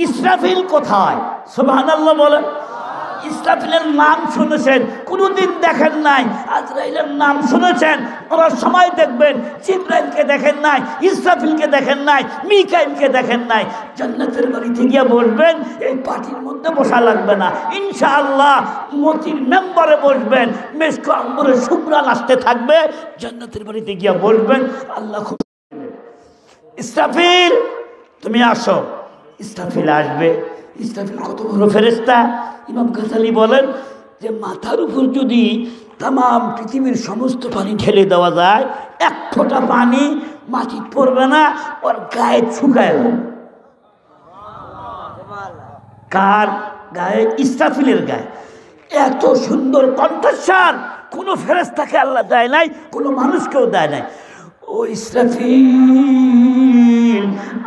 ইসরাফিল কোথায়? সুবহানাল্লাহ বলেন। ইসরাফিলের নাম শুনেছেন, কোনোদিন দেখেন নাই। আজরাইলের নাম শুনেছেন, ওরা সময় দেখবেন। জিবরাইলকে দেখেন নাই, ইসরাফিলকে দেখেন নাই, মিকাইলকে দেখেন নাই। জান্নাতের বাড়িতে গিয়ে বসবেন, এই পার্টির মধ্যে বসা লাগবে না, ইনশাআল্লাহ মতির মেম্বারে বসবেন। মেশকো আম্বরের শুকরান আসতে থাকবে, জান্নাতের বাড়িতে গিয়ে বসবেন। আল্লাহ খুব, ইসরাফিল তুমি আসো। ইসরাফিল আসবে। ইসরাফিল কত বড় ফেরেশতা! ইমাম গাযালি বলেন যে মাথার উপর যদি তাম পৃথিবীর সমস্ত পানি ঢেলে দেওয়া যায়, 1 ফোঁটা পানি মাটি পড়বে না, ওর গায়ে শুকায় যাবে। কার গায়ে? ইসরাফিলের গায়ে। এত সুন্দর কণ্ঠস্বর কোনো ফেরেশতাকে আল্লাহ দেয় নাই, কোনো মানুষকেও দেয় নাই। ও ইসরাফিল,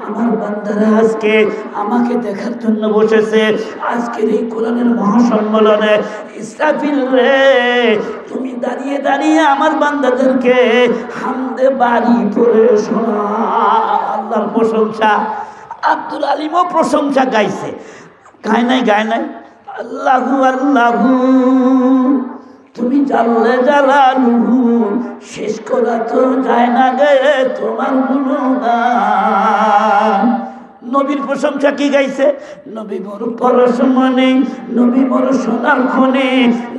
আমার বান্দারা আজকে আমাকে দেখার জন্য বসেছে, আজকের এই কোরআনের মহাসম্মেলনে। ইসরাফিল রে, তুমি দাঁড়িয়ে দাঁড়িয়ে আমার বান্দাদেরকে হামদে বাড়ি পড়ে শোনা, আল্লাহর প্রশংসা। আব্দুল আলিমও প্রশংসা গাইছে, গায় নাই আল্লাহু আল্লাহু তুমি জানলে জালালুহু, শেষ করা তো যায় না গে তোমার গুণগান। নবীর প্রশংসা কি গাইছে? নবী মোর পরশমণি, নবী মোর সোনার খনি,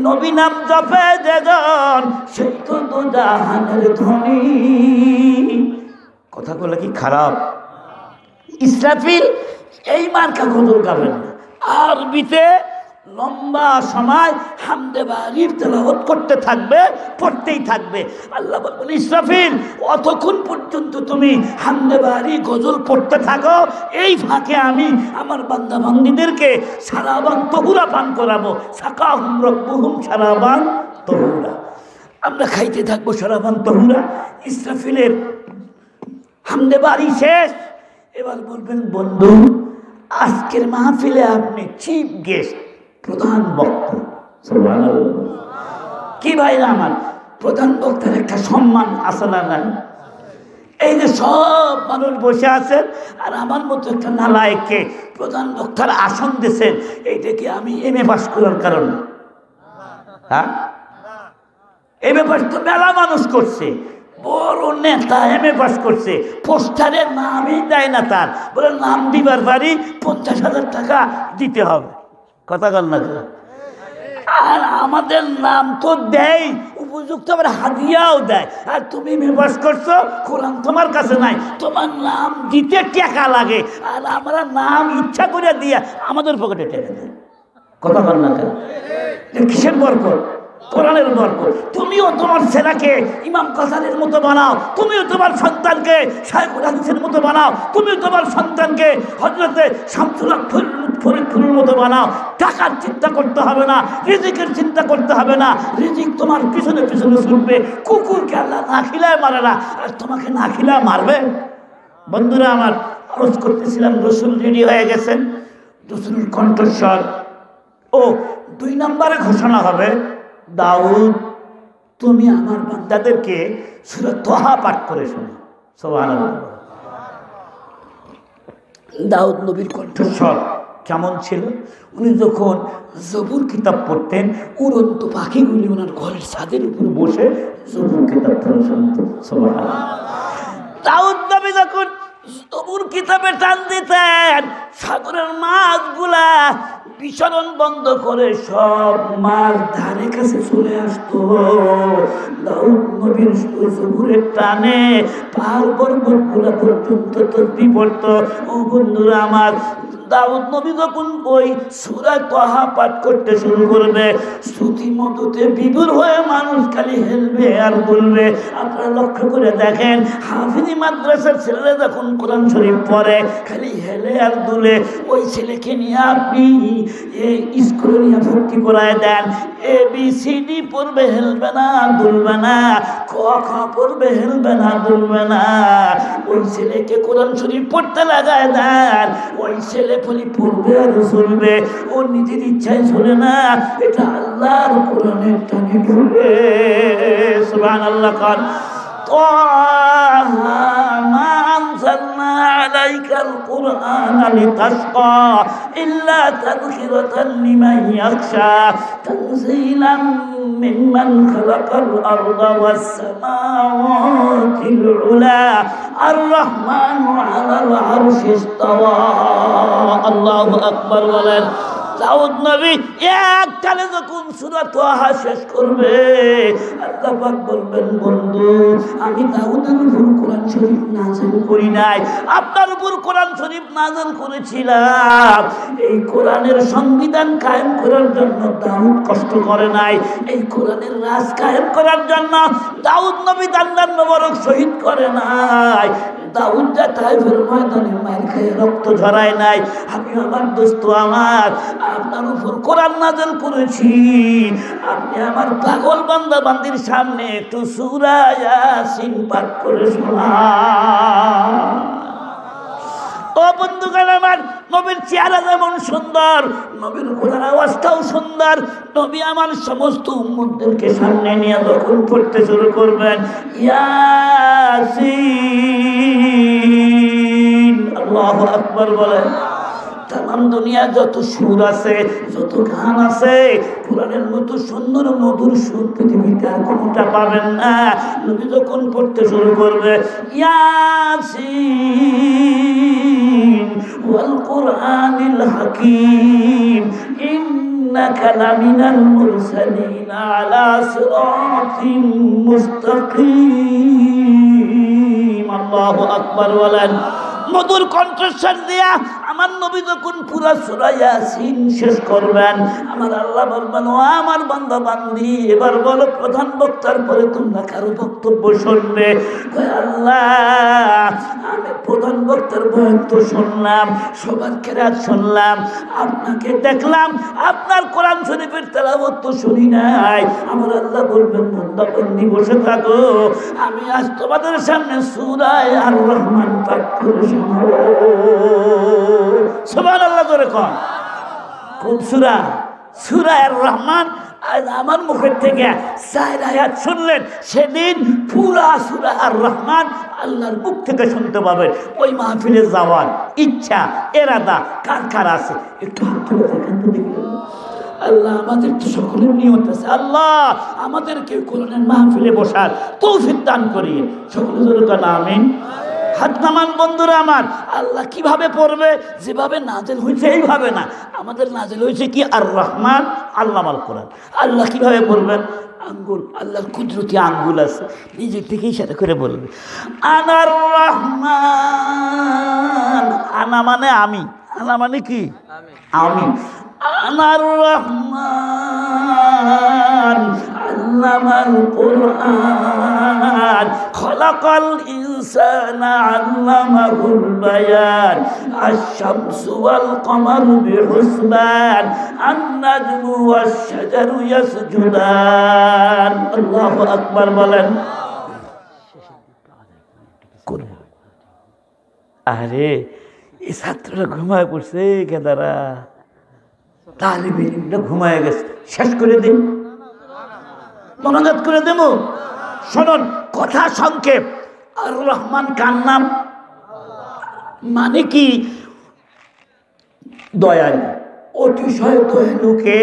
নবী নাম জপে যেজন সেই তো দোজাহানের ধনী। কথাগুলো কি খারাপ? ইসরাফিল এই মার্কা গজল গাবেন না, আরবিতে লম্বা সময় হামদে বাড়ির তেলাওয়াত করতে থাকবে, পড়তেই থাকবে। আল্লাহ বলবেন ইসরাফিল অতক্ষণ পর্যন্ত তুমি হামদে বাড়ি গজল পড়তে থাকো, এই ফাঁকে আমি আমার বান্দা বান্দীদেরকে সারাবান তহুরা পান করাবো। সাকাহুম রব্বুহুম সারাবান তহুরা, আমরা খাইতে থাকবো সারাবান তহুরা। ইসরাফিলের হামদে বাড়ি শেষ, এবার বলবেন বন্ধু আজকের মাহফিলে আপনি চিফ গেস্ট, প্রধান বক্তা। কি ভাইরা আমার, প্রধান বক্তার একটা সম্মান আছে না নাই? এই যে সব মানুষ বসে আছেন আর আমার মতো একটা নালায়েককে প্রধান বক্তার আসন দিয়েছেন, এইটা কি আমি এমএ পাস করার কারণে? হ্যাঁ, এমএ পাস তো মেলা মানুষ করছে, বড় নেতা এমএ পাস করছে, পোস্টারের নামই দেয় না তার, বলে নাম দিবার পারি 50,000 টাকা দিতে হবে। কথা বল না, আর আমাদের নাম তো দেয় উপযুক্ত, আবার হাদিয়াও দেয়। আর তুমি মেবাস করছো, কোরআন তোমার কাছে নাই, তোমার নাম দিতে টাকা লাগে, আর আমরা নাম ইচ্ছা করে দিয়া আমাদের পকেটে টেকা দেয়। কথা বল না, কিসের বরকত? কোরআনের বরকত। তুমিও তোমার ছেলেকে ইমাম কাসারের মতো বানাও, তুমিও তোমার সন্তানকে শায়খুল হাদিসের মতো বানাও, তুমিও তোমার সন্তানকে হযরতে শামসুল হক ফরিদপুরের মতো বানাও। টাকার চিন্তা করতে হবে না, রিজিকের চিন্তা করতে হবে না, রিজিক তোমার পিছনে পিছনে ছুটবে। কুকুরকে আল্লাহ না খিলায় মারে না, আর তোমাকে না খিলায় মারবে? বন্ধুরা আমার, আরজ করতেছিলাম রসুল রেডি হয়ে গেছেন, রসুলের কণ্ঠস্বর। ও 2 নম্বরে ঘোষণা হবে, দাউদ তুমি আমার বান্দাদেরকে সূরা তাহা পাঠ করে শোনো। সুবহানাল্লাহ। দাউদ নবীর কণ্ঠস্বর কেমন ছিল? উনি যখন জবুর কিতাব পড়তেন, উড়ন্ত পাখিগুলি ওনার ঘরের ছাদের উপর বসে জবুর কিতাব পড়ে শুনতেন। সুবহানাল্লাহ। দাউদ নবী যখন জবুর কিতাবে টান দিতেন, সাগরের মাছগুলা বিচরণ বন্ধ করে সব মাছ ধারে কাছে চলে আসতো। দাউদ নবীর জবুরের টানে পাহাড় পর্বতগুলা পর্যন্ত তসবিহ পড়তো। ও বন্ধুরা আমার, দাউদ নবী যখন ওই সূরা তাহা পাঠ করতে শুরু করবে, শ্রুতি মধুতে বিভোর হয়ে মানুষ খালি হেলবে আর বলবে। আপনারা লক্ষ্য করে দেখেন, হাফিজি মাদ্রাসার ছেলেরা যখন কোরআন শরীফ পড়ে খালি হেলে আর দুলে। ওই ছেলেকে নিয়ে আপনি এই স্কুলে নিয়ে ভর্তি করায় দেন, ABCD পড়বে, হেলবে না দুলবে না, ক খ পড়বে, হেলবে না দুলবে না। ওই ছেলেকে কোরআন শরীফ পড়তে লাগায় দেন, ওই ছেলে ফলি পড়বে আর চলবে, ও নিজের ইচ্ছায় চলে না, এটা আল্লাহর কোরআনের টানে ঢুকে। সুবহানাল্লাহ। কার মা আনজালনা আলাইকাল কুরআনা লিতাশকা ইল্লা তাযকিরাতান লিমান ইয়াখশা তানজিলাম মিম্মান খালাকাল আরদা ওয়াস সামাওয়াতিল উলা আর রহমানু আলাল আরশি ইসতাওয়া। আল্লাহু আকবার বলেন। দাউদ নবী একটানে যখন সূরা তাহা শেষ করবে, আল্লাহ পাক বলবেন, বন্ধু আমি দাউদের উপর কোরআন শরীফ নাযিল করি নাই, আপনার উপর কোরআন শরীফ নাযিল করেছিলাম। এই কোরআনের সংবিধান কায়েম করার জন্য দাউদ কষ্ট করে নাই, এই কোরআনের রাজ কায়েম করার জন্য দাউদ নবী দান্দান মোবারক শহীদ করে নাই। দাউদ যা তাইফের ময়দানে মার খেয়ে রক্ত ঝরায় নাই। আমি আমার দোস্ত আমার, আপনার উপর কোরআন নাযিল করেছি, আপনি আমার পাগল বান্দা বান্দির সামনে একটু সূরা ইয়াসিন পাঠ করে শোনান। ও বন্ধুগণ আমার, নবীর চেহারা যেমন সুন্দর, নবীর কোরআন আওয়াজটাও সুন্দর। নবী আমার সমস্ত উম্মতদেরকে সামনে নিয়ে যখন পড়তে শুরু করবেন, ইয়াসিন, আল্লাহু আল্লাহু আকবার বলেন। তাম দুনিয়া যত সুর আছে, যত গান আছে, কোরআনের মতো সুন্দর মধুর সুর পৃথিবীতে আর কোনটা পাবেন না। নবী যখন পড়তে শুরু করবে ইয়াসিন ওয়াল কুরআনিল হাকীম ইন্নাকা লামিনাল মুরসালিন আলা সিরাতিন মুস্তাকিম। আল্লাহু আকবার বলেন। মধুর কণ্ঠস্বর দিয়া আমার নবী যখন পুরা সূরা ইয়াসিন শেষ করবেন, আমার আল্লাহ বলবেন, ও আমার বান্দা বান্দি, এবার বলো প্রধান বক্তার পরে তোমরা কারো বক্তব্য শুনবে। আল্লাহ, আমি প্রধান বক্তার বয়ান তো শুনলাম, সবার কেরাত শুনলাম, আপনাকে দেখলাম, আপনার কোরআন শরীফের তেলাওয়াত তো শুনি নাই। আমার আল্লাহ বলবেন, বান্দা বান্দি বসে থাকো, আমি আজ তোমাদের সামনে সূরা আর রহমান পাঠ করে শোনাবো। সুবহানাল্লাহ করে কোন কোন সূরা? সূরা আর রহমান। আজ আমার মুখের থেকে 4 আয়াত শুনলেন, সেদিন পুরা সূরা আর রহমান আল্লাহর মুখ থেকে শুনতে পাবেন। ওই মাহফিলে যাওয়ার ইচ্ছা এরাদা কার কার আছে একটু হাত তুলে দেখেন তো দেখি। আল্লাহ, আমাদের তো সকলের নিয়ত আছে, আল্লাহ আমাদেরকে কোরআনের মাহফিলে বসার তৌফিক দান করিয়ে সকলে জোরে বলেন আমিন। হাত নামান বন্ধুরা আমার। আল্লাহ কিভাবে পড়বে? যেভাবে নাজেল হয়েছে এইভাবে না, আমাদের নাজেল হয়েছে কি আর রহমান আল্লামাল কোরআন। আল্লাহ কিভাবে পড়বেন? আঙ্গুল, আল্লাহর কুদরতি আঙ্গুল আছে, নিজের থেকেই সাথে করে বলবে আনার রহমান। আনা মানে আমি, আনা মানে কি? আমি। আনার রহমান আল্লামাল কুরআন খলাকাল ইনসানা আল্লামাহুল বায়ান আশ-শামসু ওয়াল কমারু বিহুসবান আন-নাজমু ওয়াশ-শাজারু ইয়াসজুদান। আল্লাহু আকবার বলেন। আরে এই ছাত্ররা ঘুমায় পড়ছে, কেদারা তালিবে ইলমরা ঘুমায় গেছে, শেষ করে দিন, মনোজাত করে দেব। শুনুন, কথা সংক্ষেপ। আর রহমান কার নাম? মানে কি? দয়ালু, অতিশয় দয়ালুকে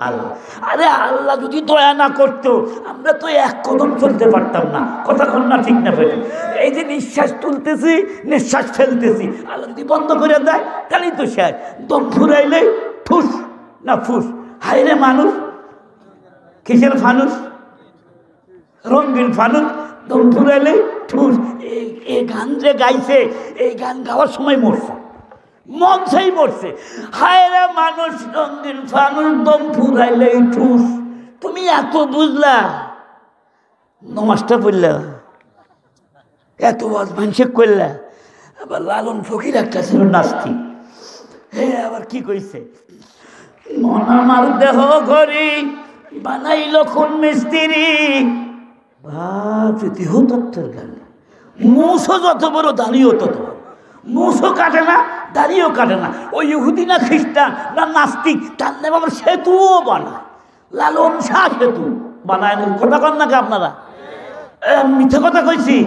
আল্লাহ। আরে আল্লাহ যদি দয়া না করতো আমরা তো এক কদম চলতে পারতাম না। কথা কন না, ঠিক না ফেলে? এই যে নিঃশ্বাস তুলতেছি, নিঃশ্বাস ফেলতেছি, আল্লাহ যদি বন্ধ করে দেয় তাহলেই তো শেষ। দম ফুরাইলে ফুস না ফুস। হাইরে মানুষ কিসের ফানুস? রঙিন ফানুস। দম ফুরাইলে ঠুস। এই গান যে গাইছে, এই গান গাওয়ার সময় মরছে, মন সেই মরছে। হায়রে মানুষ রঙিন ফানুস, দম ফুরাইলে ঠুস। তুমি এত বুঝলা, নমাজটা পড়লা, এত মানুষে করলা। আবার লালন ফকির একটা ছিল নাস্তিক, হে আবার কি কইছে, মন আমার দেহ ঘড়ি বানাইল কোন মিস্ত্রি। দেহ তত্ত্বের গান। মুসো যত বড় দাঁড়িয়েও তত বড়। মুসো কাটে না, দাঁড়িয়েও কাটে না। ওই ইহুদি না খ্রিস্টান না নাস্তিক, তার নাম আবার সেতুও বানায়। লালন শাহ সেতু বানায়। কথা কন নাকি আপনারা? মিথ্যে কথা কইছি?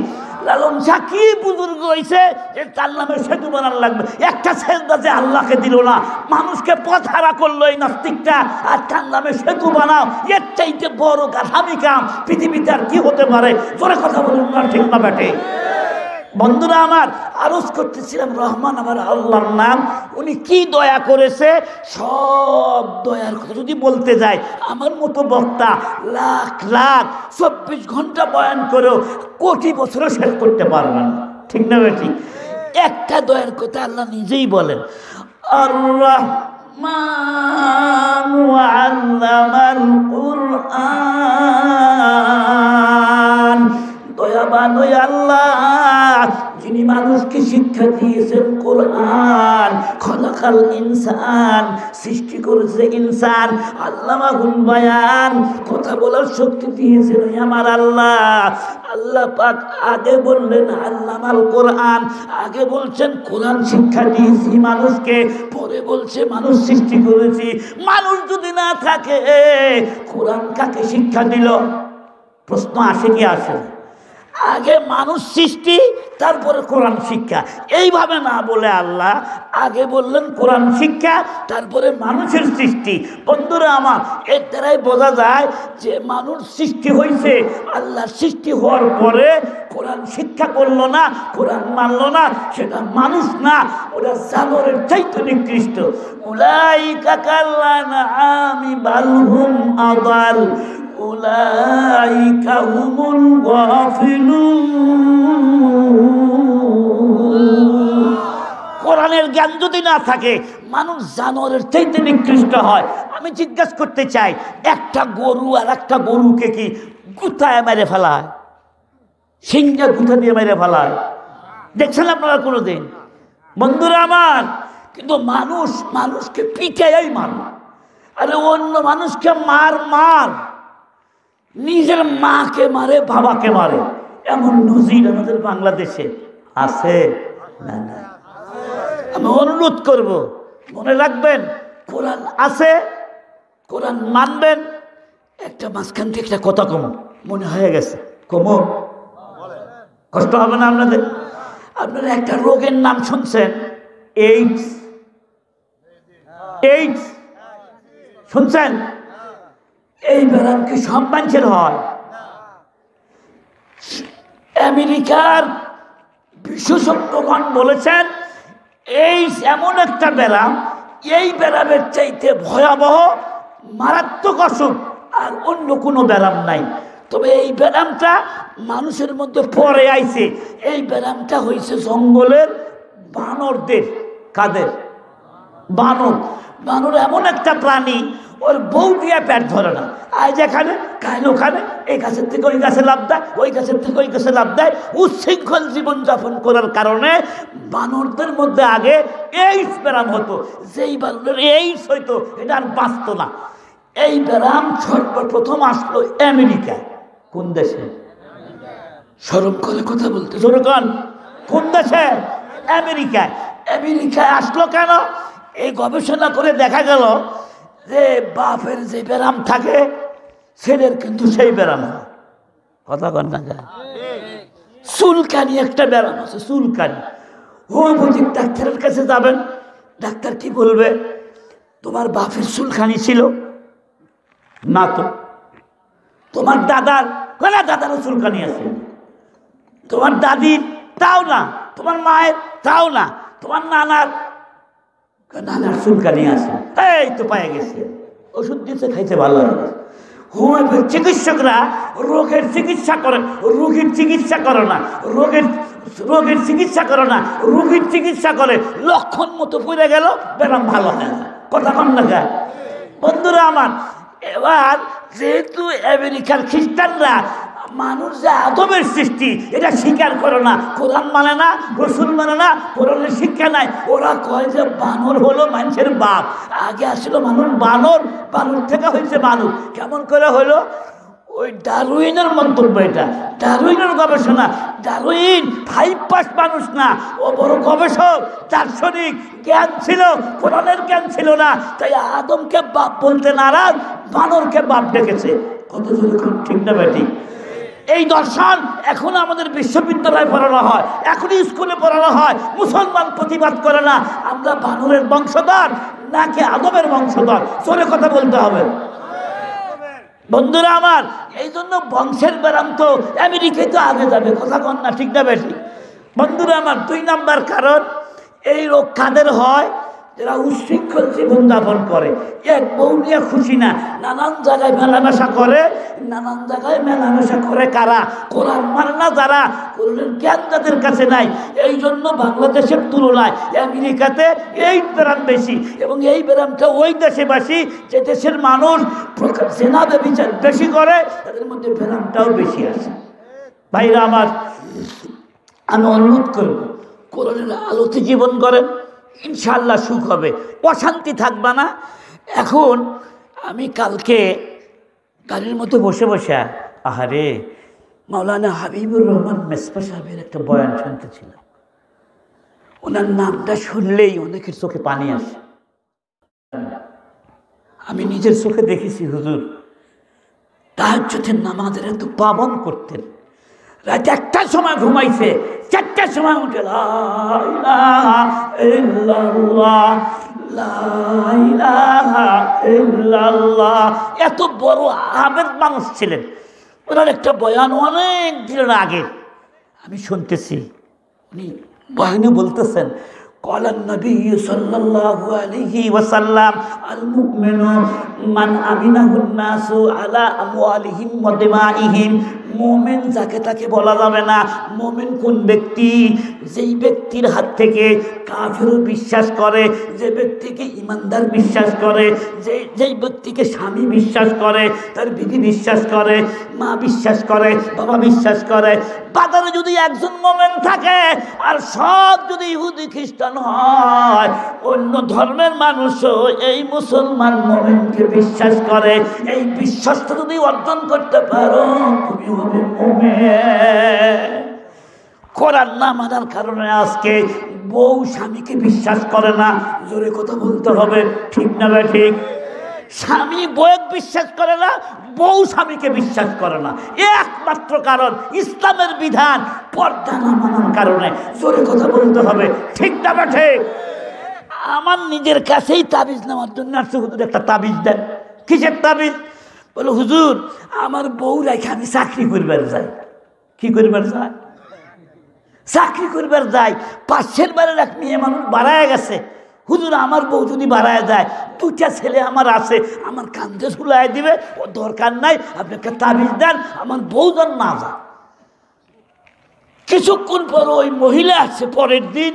লালন শাহ কি বুজুর্গ হয়েছে যে তার নামে সেতু বানানো লাগবে? একটা সেজদা যে আল্লাহকে দিল না, মানুষকে পথ হারা করলো এই নাস্তিকটা, আর তার নামে সেতু বানাও, এর চাইতে বড় গাধামি কাম পৃথিবীতে আর কি হতে পারে? জোরে কথা বলুন না, ঠিক না বেটে? বন্ধুরা আমার, আরজ করতেছিলাম, রহমান আমার আল্লাহর নাম। উনি কি দয়া করেছে, সব দয়ার কথা যদি বলতে যায় আমার মতো বক্তা লাখ লাখ 24 ঘন্টা বয়ান করেও কোটি বছরও শেষ করতে পারবেন না, ঠিক না বেটি? একটা দয়ার কথা আল্লাহ নিজেই বলেন, আর রহমান আল্লামাল কুরআন। দয়াবান ওই আল্লাহ যিনি মানুষকে শিক্ষা দিয়েছেন কোরআন। খলাকাল ইনসান, সৃষ্টি করেছে ইনসান। আল্লামাহুল বায়ান, কথা বলার শক্তি দিয়েছেন ওই আমার আল্লাহ। আল্লাহ পাক আগে বললেন আল্লামাল কোরআন, আগে বলছেন কোরআন শিক্ষা দিয়েছি মানুষকে, পরে বলছে মানুষ সৃষ্টি করেছি। মানুষ যদি না থাকে কোরআন কাকে শিক্ষা দিল? প্রশ্ন আসে কি আসে? আগে মানুষ সৃষ্টি, তারপরে কোরআন শিক্ষা। এইভাবে না বলে আল্লাহ আগে বললেন কোরআন শিক্ষা, তারপরে মানুষের সৃষ্টি। বন্ধুরা আমার, এর দ্বারাই বোঝা যায় যে মানুষ সৃষ্টি হয়েছে, আল্লাহর সৃষ্টি হওয়ার পরে কোরআন শিক্ষা করলো না, কোরআন মানলো না, সেটা মানুষ না, ওটা জানোয়ারের চাইতে নিকৃষ্ট। উলাইকা কাল্লানআমি বাল হুম আদাল উলাইকা হুমুল গাফিলুন। কোরআনের জ্ঞান যদি না থাকে মানুষ জানোয়ারের চাইতে নিকৃষ্ট হয়। আমি জিজ্ঞাসা করতে চাই, একটা গরু আর একটা গরুকে কি গুতায় মেরে ফেলায়? সিংহা গুতা দিয়ে মেরে ফেলায়? দেখছেন আপনারা কোনোদিন? বন্ধুরা আমার, কিন্তু মানুষ মানুষকে পিটাই মার। আরে অন্য মানুষকে মার, নিজের মাকে মারে, বাবাকে মারে, এমন নজির আমাদের বাংলাদেশে আছে না? না। আমি অনুরোধ করব, মনে রাখবেন কোরআন আছে, কোরআন মানবেন। একটা মাঝখান থেকে একটা কথা কম মনে হয়ে গেছে, কমো, কষ্ট হবে না আপনাদের? আপনারা একটা রোগের নাম শুনছেন, এইডস। এইডস শুনছেন? এই ব্যারাম কি সব মানুষের হয়? আমেরিকার বিশেষজ্ঞগণ বলেছেন এইডস এমন একটা ব্যারাম, এই ব্যারামের চাইতে ভয়াবহ মারাত্মক অসুখ আর অন্য কোনো ব্যারাম নাই। তবে এই ব্যারামটা মানুষের মধ্যে পরে আইছে। এই ব্যারামটা হয়েছে জঙ্গলের বানরদের। কাদের? বানর। বানর এমন একটা প্রাণী, ওর বউ দিয়ে পেট ধরে না। আজ এখানে কাল ওখানে, এই গাছের থেকে ওই গাছে লাভ দেয়, ওই গাছের থেকে ওই গাছে লাভ দেয়। উচ্ছৃঙ্খল জীবনযাপন করার কারণে বানরদের মধ্যে আগে এইডস ব্যারাম হতো। যেই বানরের এইডস হইতো এটা আর বাঁচত না। এই ব্যারাম সর্বপ্রথম আসলো আমেরিকায়। কোন দেশে? শরম করে কথা বলতে জোরকান। কোন দেশে? আমেরিকায়। আমেরিকায় আসলো কেন? এই গবেষণা করে দেখা গেল যে বাপের যে ব্যারাম থাকে ছেলের কিন্তু সেই ব্যারাম হয়। কথা কন না? চুলকানি একটা ব্যারাম আছে, চুলকানি। হোমিওপ্যাথিক ডাক্তারের কাছে যাবেন, ডাক্তার কি বলবে? তোমার বাপের চুলকানি ছিল না? তো তোমার দাদার? না, দাদারও চুলকানি আছে। তোমার দাদির? তাও না। তোমার মায়ের? তাও না। তোমার নানার? নানার চুলকানি আছে। এই তো পায়ে গেছে, ওষুধ দিতে খাইতে ভালো লাগে। হোমিওপ্যাথি চিকিৎসকরা রোগের চিকিৎসা করেন, রোগীর চিকিৎসা করে না। রোগের চিকিৎসা করে না, রোগীর চিকিৎসা করে। লক্ষণ মতো পড়ে গেল, ব্যারাম ভালো হয় না। কথা কন না গায়ে? বন্ধুরা আমার, এবার যেহেতু আমেরিকার খ্রিস্টানরা মানুষ যে আদমের সৃষ্টি এটা স্বীকার করে না, কোরআন মানে না, রসুল মানে না, কোরআনের শিক্ষা নাই। ওরা কয় যে বানর হলো মানুষের বাপ। আগে আসলে মানুষ বানর, বানর থেকে হয়েছে মানুষ। কেমন করে হলো? ওই ডারউইনের মন্তব্য, এটা ডারউইনের গবেষণা। ডারউইন 5 পাস মানুষ না, ও বড় গবেষক, দার্শনিক, জ্ঞান ছিল, কোরআনের জ্ঞান ছিল না। তাই আদমকে বাপ বলতে নারাজ, বানরকে বাপ ডেকেছে। কত ঠিক না বেটি? এই দর্শন এখন আমাদের বিশ্ববিদ্যালয়ে পড়ানো হয়, এখন স্কুলে পড়ানো হয়। মুসলমান প্রতিবাদ করে না আমরা বানরের বংশধর নাকি আদমের বংশধর। চলে কথা বলতে হবে বন্ধুরা আমার। এই জন্য বংশের ব্যারাম তো আমেরিকায় তো আগে যাবে। কথা কন না? ঠিক না বেশি? বন্ধুরা আমার, 2 নাম্বার কারণ, এই রোগ কাদের হয়? যারা উচ্ছৃঙ্খল জীবনযাপন করে, এক বউ নিয়ে খুশি না, নানান জায়গায় মেলামেশা করে। নানান জায়গায় মেলামেশা করে কারা? কোরআন মানে না যারা, কোরআনের জ্ঞান যাদের কাছে নাই। এই জন্য বাংলাদেশের তুলনায় আমেরিকাতে এই ব্যারাম বেশি, এবং এই ব্যারামটা ওই দেশে বেশি যে দেশের মানুষ জেনা ব্যভিচার বেশি করে, তাদের মধ্যে ব্যারামটাও বেশি আছে। ভাইরা আমার, আমি অনুরোধ করব কোরআনের আলোতে জীবন করেন, ইনশাআল্লাহ সুখ হবে, অশান্তি থাকবে না। এখন আমি কালকে গাড়ির মধ্যে বসে বসে আহারে মাওলানা হাবিবুর রহমান মেসপা সাহেবের একটা বয়ান শুনতেছিলাম। ওনার নামটা শুনলেই অনেকের চোখে পানি আসে। আমি নিজের চোখে দেখেছি হুজুর তাহাজ্জুদের নামাজের এত পাবন করতেন, রাত 1টার সময় ঘুমাইছে, 4টার সময় উঠে লা ইলাহা ইল্লাল্লাহ লা ইলাহা ইল্লাল্লাহ। এত বড় আবেগ মানুষ ছিলেন। ওনার একটা বয়ান অনেক দিনের আগে আমি শুনতেছি, উনি বয়ানে বলতেছেন قال النبي صلى الله عليه وسلم المؤمن من أمنه الناس على أموالهم ودمائهم। মুমিন যাকে তাকে বলা যাবে না। মুমিন কোন ব্যক্তি? যেই ব্যক্তির হাত থেকে কাফেরও বিশ্বাস করে, যে ব্যক্তিকে ইমানদার বিশ্বাস করে, যেই ব্যক্তিকে স্বামী বিশ্বাস করে, তার বিবি বিশ্বাস করে, মা বিশ্বাস করে, বাবা বিশ্বাস করে। বাজারে যদি একজন মুমিন থাকে আর সব যদি ইহুদি খ্রিস্টান হয়, অন্য ধর্মের মানুষও এই মুসলমান মুমিনকে বিশ্বাস করে। এই বিশ্বাসটা যদি অর্জন করতে পারো, তুমি হবে মুমিন। কোরআন না মানার কারণে আজকে বউ স্বামীকে বিশ্বাস করে না। জোরে কথা বলতে হবে, ঠিক না ভাই? ঠিক। স্বামী বউকে বিশ্বাস করে না, বউ স্বামীকে বিশ্বাস করে না। একমাত্র কারণ ইসলামের বিধান পর্দা না মানার কারণে। জোরে কথা বলতে হবে, ঠিক না ভাই? ঠিক। আমার নিজের কাছেই তাবিজ নেওয়ার জন্য আসছে, হুজুর একটা তাবিজ দেন। কিসের তাবিজ? বলে হুজুর আমার বউ রেখে আমি চাকরি করবার যাই। কি করবার যাই? চাকরি করবার যাই। পাশের বাড়ির এক মেয়ে মানুষ বাড়ায় গেছে। হুজুর আমার বউ যদি বাড়ায় যায়, 2টা ছেলে আমার আছে, আমার কান্দে ঝুলাই দিবে, ও দরকার নাই, আপনি একটা তাবিজ দেন আমার বউ যেন না যায়। কিছুক্ষণ পর ওই মহিলা আসছে পরের দিন,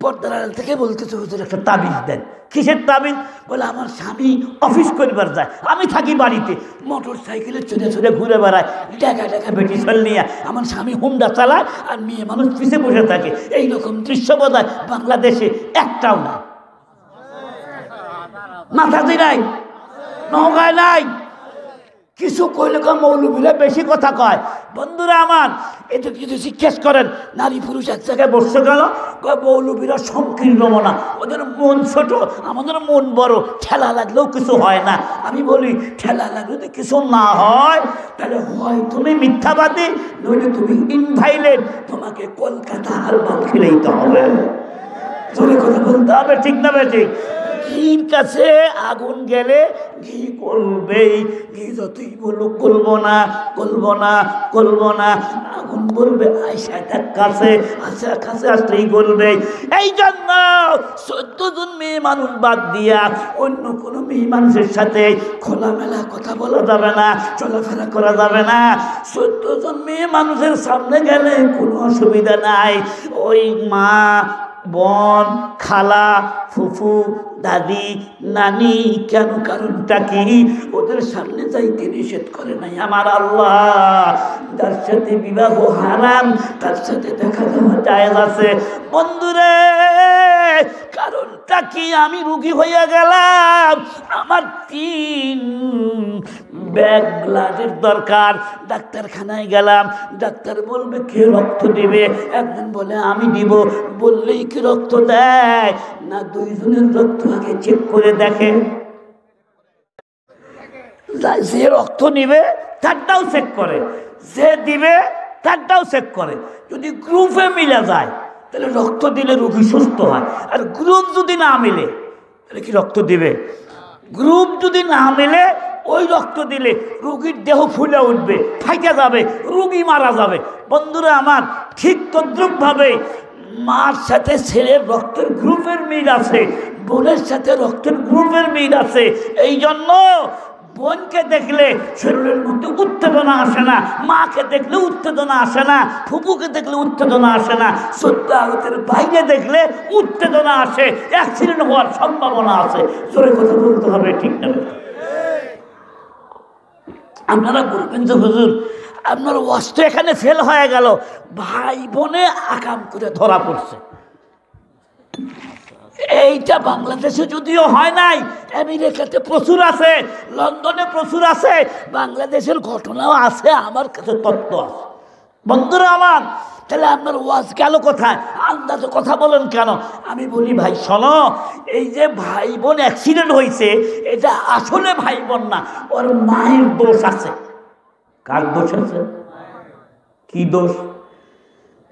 পর্দার আড়াল থেকে বলতেছে হুজুর একটা তাবিজ দেন। কিসের তাবিজ? বলে আমার স্বামী অফিস করবার যায়, আমি থাকি বাড়িতে, মোটর সাইকেলে চড়ে চড়ে ঘুরে বেড়ায়, টাকা টাকা বেটি চল নিয়ে। আমার স্বামী হুন্ডা চালায় আর মেয়ে মানুষ পিছে বসে থাকে। এইরকম দৃশ্য বোধহয় বাংলাদেশে একটাও না। মাথাতে নাই, নৌকায় নাই। কিছু কইলে মৌলবীরা বেশি কথা কয়। বন্ধুরা আমার, এটা যদি জিজ্ঞেস করেন নারী পুরুষ এক জায়গায় বসে গেল, মৌলবীরা সংকীর্ণ মনা, ওদের মন ছোট, আমাদের মন বড়, ঠেলা লাগলেও কিছু হয় না। আমি বলি ঠেলা লাগলে যদি কিছু না হয়, তাহলে হয় তুমি মিথ্যাবাদী, নইলে তুমি ইনভাইলেট, তোমাকে কলকাতা আর বাদ খেলেইতে হবে। জোরে কথা বলতে হবে, ঠিক না বেঠিক? ঘির কাছে আগুন গেলে ঘি করবেই। ঘি যতই বলুক করবো না, করবো না, করবো না, আগুন বলবে আয়সা তার কাছে, আশা কাছে আসলেই বলবে। এই জন্য 14 জন মেয়ে মানুষ বাদ দিয়া অন্য কোনো মেয়ে মানুষের সাথে খোলামেলা কথা বলা যাবে না, চলাফেরা করা যাবে না। 14 জন মেয়ে মানুষের সামনে গেলে কোনো অসুবিধা নাই। ওই মা, বোন, খালা, ফুফু, দাদি, নানি, কেন কারণটা কি? ওদের সামনে যাইতে নিষেধ করে নাই আমার আল্লাহ। যার সাথে বিবাহ হারাম তার সাথে দেখা দেওয়া জায়েজ আছে। বন্ধুরে, কারণটা কি? আমি রুগী হইয়া গেলাম, আমার 3 ব্যাগ ব্লাডের দরকার। ডাক্তারখানায় গেলাম, ডাক্তার বলবে কে রক্ত দিবে? একজন বলে আমি দিব। বললেই কি রক্ত দেয়? না, 2 জনের রক্ত আগে চেক করে দেখে। যে রক্ত নিবে তারটাও চেক করে, যে দিবে তারটাও চেক করে। যদি গ্রুপে মিলে যায় তাহলে রক্ত দিলে রোগী সুস্থ হয়। আর গ্রুপ যদি না মিলে তাহলে কি রক্ত দিবে? গ্রুপ যদি না মিলে ওই রক্ত দিলে রোগীর দেহ ফুলে উঠবে, ফাইটা যাবে, রোগী মারা যাবে। বন্ধুরা আমার, ঠিক তদ্রুপভাবে মার সাথে ছেলের রক্তের গ্রুপের মিল আছে, বোনের সাথে রক্তের গ্রুপের মিল আছে। এই জন্য বোনকে দেখলে শরীরের মধ্যে উত্তেজনা আসে না, মাকে দেখলে উত্তেজনা আসে না, ফুপুকে দেখলে উত্তেজনা আসে না, 14 আগতের বাইরে দেখলে উত্তেজনা আসে, অ্যাক্সিডেন্ট হওয়ার সম্ভাবনা আছে। জোরে কথা বলতে হবে, ঠিক না? আপনারা বলবেন যে হুজুর আপনার ওয়াজটা এখানে ফেল হয়ে গেল, ভাই বোনে আকাম করে ধরা পড়ছে। এইটা বাংলাদেশে যদিও হয় নাই, আমেরিকাতে প্রচুর আছে, লন্ডনে প্রচুর আছে, বাংলাদেশের ঘটনাও আছে, আমার কাছে তথ্য আছে। বন্ধুরা আমার, তাহলে আপনার ওয়াজ গেল কোথায়? আন্দাজে কথা বলেন কেন? আমি বলি ভাই শোনো, এই যে ভাই বোন অ্যাক্সিডেন্ট হয়েছে, এটা আসলে ভাই বোন না, ওর মায়ের দোষ আছে। কার দোষ আছে? কি দোষ?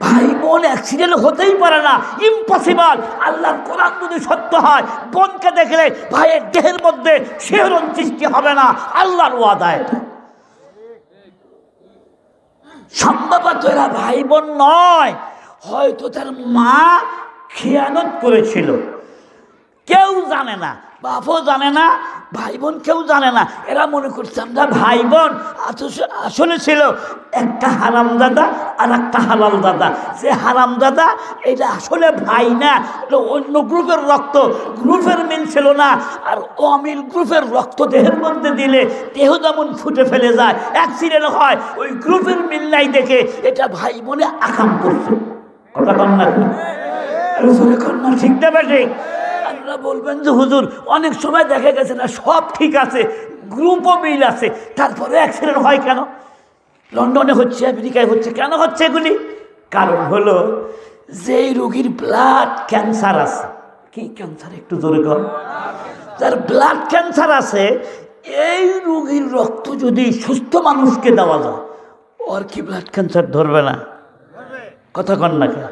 ভাই বোন অ্যাক্সিডেন্ট হতেই পারে না, ইম্পসিবল। আল্লাহর কোরআন যদি সত্য হয়, বোনকে দেখলে ভাইয়ের দেহের মধ্যে শিহরণ সৃষ্টি হবে না, আল্লাহর ওয়াদা এটা। সম্ভবত এরা ভাই বোন নয়, হয়তো তার মা খেয়ানত করেছিল, কেউ জানে না, বাপও জানে না, ভাই বোন কেউ জানে না। এরা মনে করছে আমরা ভাই বোন, আসলে ছিল একটা হারামজাদা আর একটা হালাল দাদা। যে হারামজাদা এটা আসলে ভাই না, এটা অন্য গ্রুপের রক্ত, গ্রুপের মিল ছিল না। আর অমিল গ্রুপের রক্ত দেহের মধ্যে দিলে দেহ যেমন ফুটে ফেলে যায়, অ্যাক্সিডেন্ট হয়, ওই গ্রুপের মিল নাই দেখে এটা ভাই বোনে আকাম করছে। কথা কন্যা কন্যা ঠিক দেবে ঠিক। বলবেন যে হুজুর অনেক সময় দেখা গেছে না সব ঠিক আছে, গ্রুপও মিল আছে, তারপরে অ্যাক্সিডেন্ট হয় কেন? লন্ডনে হচ্ছে, আমেরিকায় হচ্ছে, কেন হচ্ছে এগুলি? কারণ হলো যেই রোগীর ব্লাড ক্যান্সার আছে, কি ক্যান্সার একটু জোরে কর, যার ব্লাড ক্যান্সার আছে, এই রোগীর রক্ত যদি সুস্থ মানুষকে দেওয়া যায়, ওর কি ব্লাড ক্যান্সার ধরবে না? কথা কন না কেন?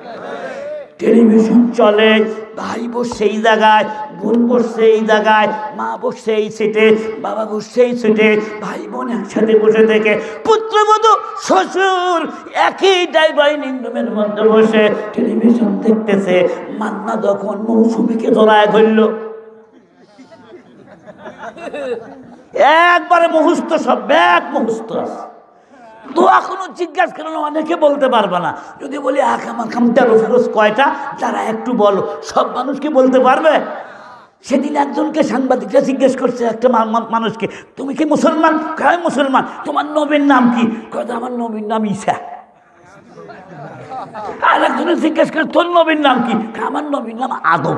টেলিভিশন চলে, ভাই বসছে এই জায়গায়, বোন বসছে এই জায়গায়, মা বসছে এই সিটে, বাবা বসছে এই সিটে, ভাই বোন একসাথে বসে থেকে পুত্রবধূ শ্বশুর একই ডাইনিং রুমের মধ্যে বসে টেলিভিশন দেখতেছে। মান্না যখন মৌসুমীকে জড়ায় ধরল, একবারে মুহূর্ত, সব ব্যাগ মুহূর্ত আছে। দোয়া কোনো জিজ্ঞাসা করেন, অনেকে বলতে পারবে না। যদি বলি আকাম আকাম 13 ফেরজ কয়টা, যারা একটু বলো, সব মানুষকে বলতে পারবে? সেদিন একজনকে সাংবাদিকরা জিজ্ঞেস করছে একটা মানুষকে, তুমি কি মুসলমান? কয় মুসলমান। তোমার নবীর নাম কি? কয় আমার নবীর নাম ঈসা। আর একজনের জিজ্ঞেস করে তোর নবীর নাম কি? আমার নবীর নাম আদম।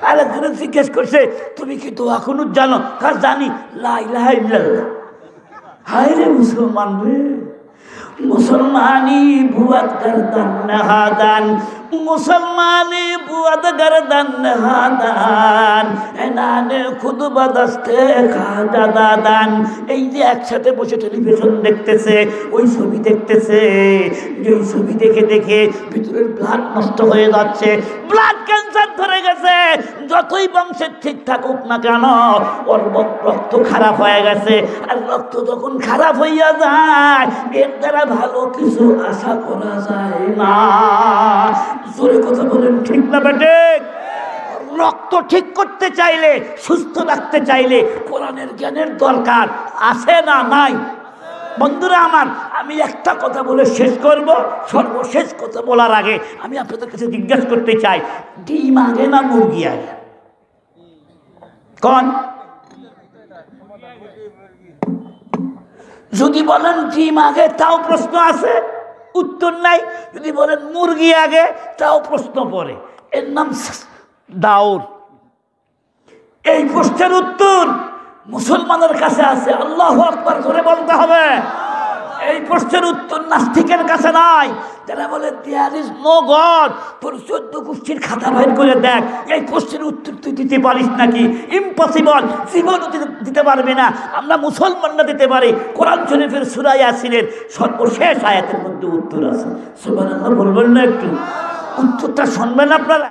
আর একজনের জিজ্ঞেস করছে তুমি কি দোয়া কুনুত জানো? কার জানি, লা ইলাহা ইল্লাল্লাহ। হায় রে মুসলমান রে, মুসলমানি বুয়াদ গর্দান নাহাদান, মুসলমানি বুয়াদ গর্দান নাহাদান, এনানে খুদ বাদাস্তে খাজা দাদান। এই যে একসাথে বসে টেলিভিশন দেখতেছে, ওই ছবি দেখতেছে, যে ওই ছবি দেখে দেখে ভিতরের ব্লাড নষ্ট হয়ে যাচ্ছে, ব্লাড ক্যান্সার ধরে গেছে। যতই বংশের ঠিক থাকুক না কেন, ওর রক্ত খারাপ হয়ে গেছে। আর রক্ত যখন খারাপ হইয়া যায়, এর দ্বারা ভালো কিছু আশা করা যায় না। জোরে কথা বলেন ঠিক না বেটে? রক্ত ঠিক করতে চাইলে, সুস্থ রাখতে চাইলে কোরআনের জ্ঞানের দরকার আছে না নাই? বন্ধুরা আমার, আমি একটা কথা বলে শেষ করব। সর্বশেষ কথা বলার আগে আমি আপনাদের কাছে জিজ্ঞাসা করতে চাই, ডিম আগে না মুরগি আগে? কোন? যদি বলেন ডিম আগে, তাও প্রশ্ন আছে, উত্তর নাই। যদি বলেন মুরগি আগে, তাও প্রশ্ন পড়ে। এর নাম দাউর। এই প্রশ্নের উত্তর মুসলমানের কাছে আছে, আল্লাহু আকবার করে বলতে হবে। এই প্রশ্নের উত্তর নাস্তিকের কাছে নাই। যারা বলে দেয়ার ইজ নো গড, তোর 14 গোষ্ঠীর খাতা বাইর করে দেখ, এই প্রশ্নের উত্তর তুই দিতে পারিস নাকি? ইম্পসিবল, জীবনও দিতে পারবে না। আমরা মুসলমানরা দিতে পারি। কোরআন শরীফের সূরা ইয়াসিনের সর্বশেষ আয়াতের মধ্যে উত্তর আছে। সুবহানাল্লাহ বলবেন না একটু? উত্তরটা শুনবেন আপনারা?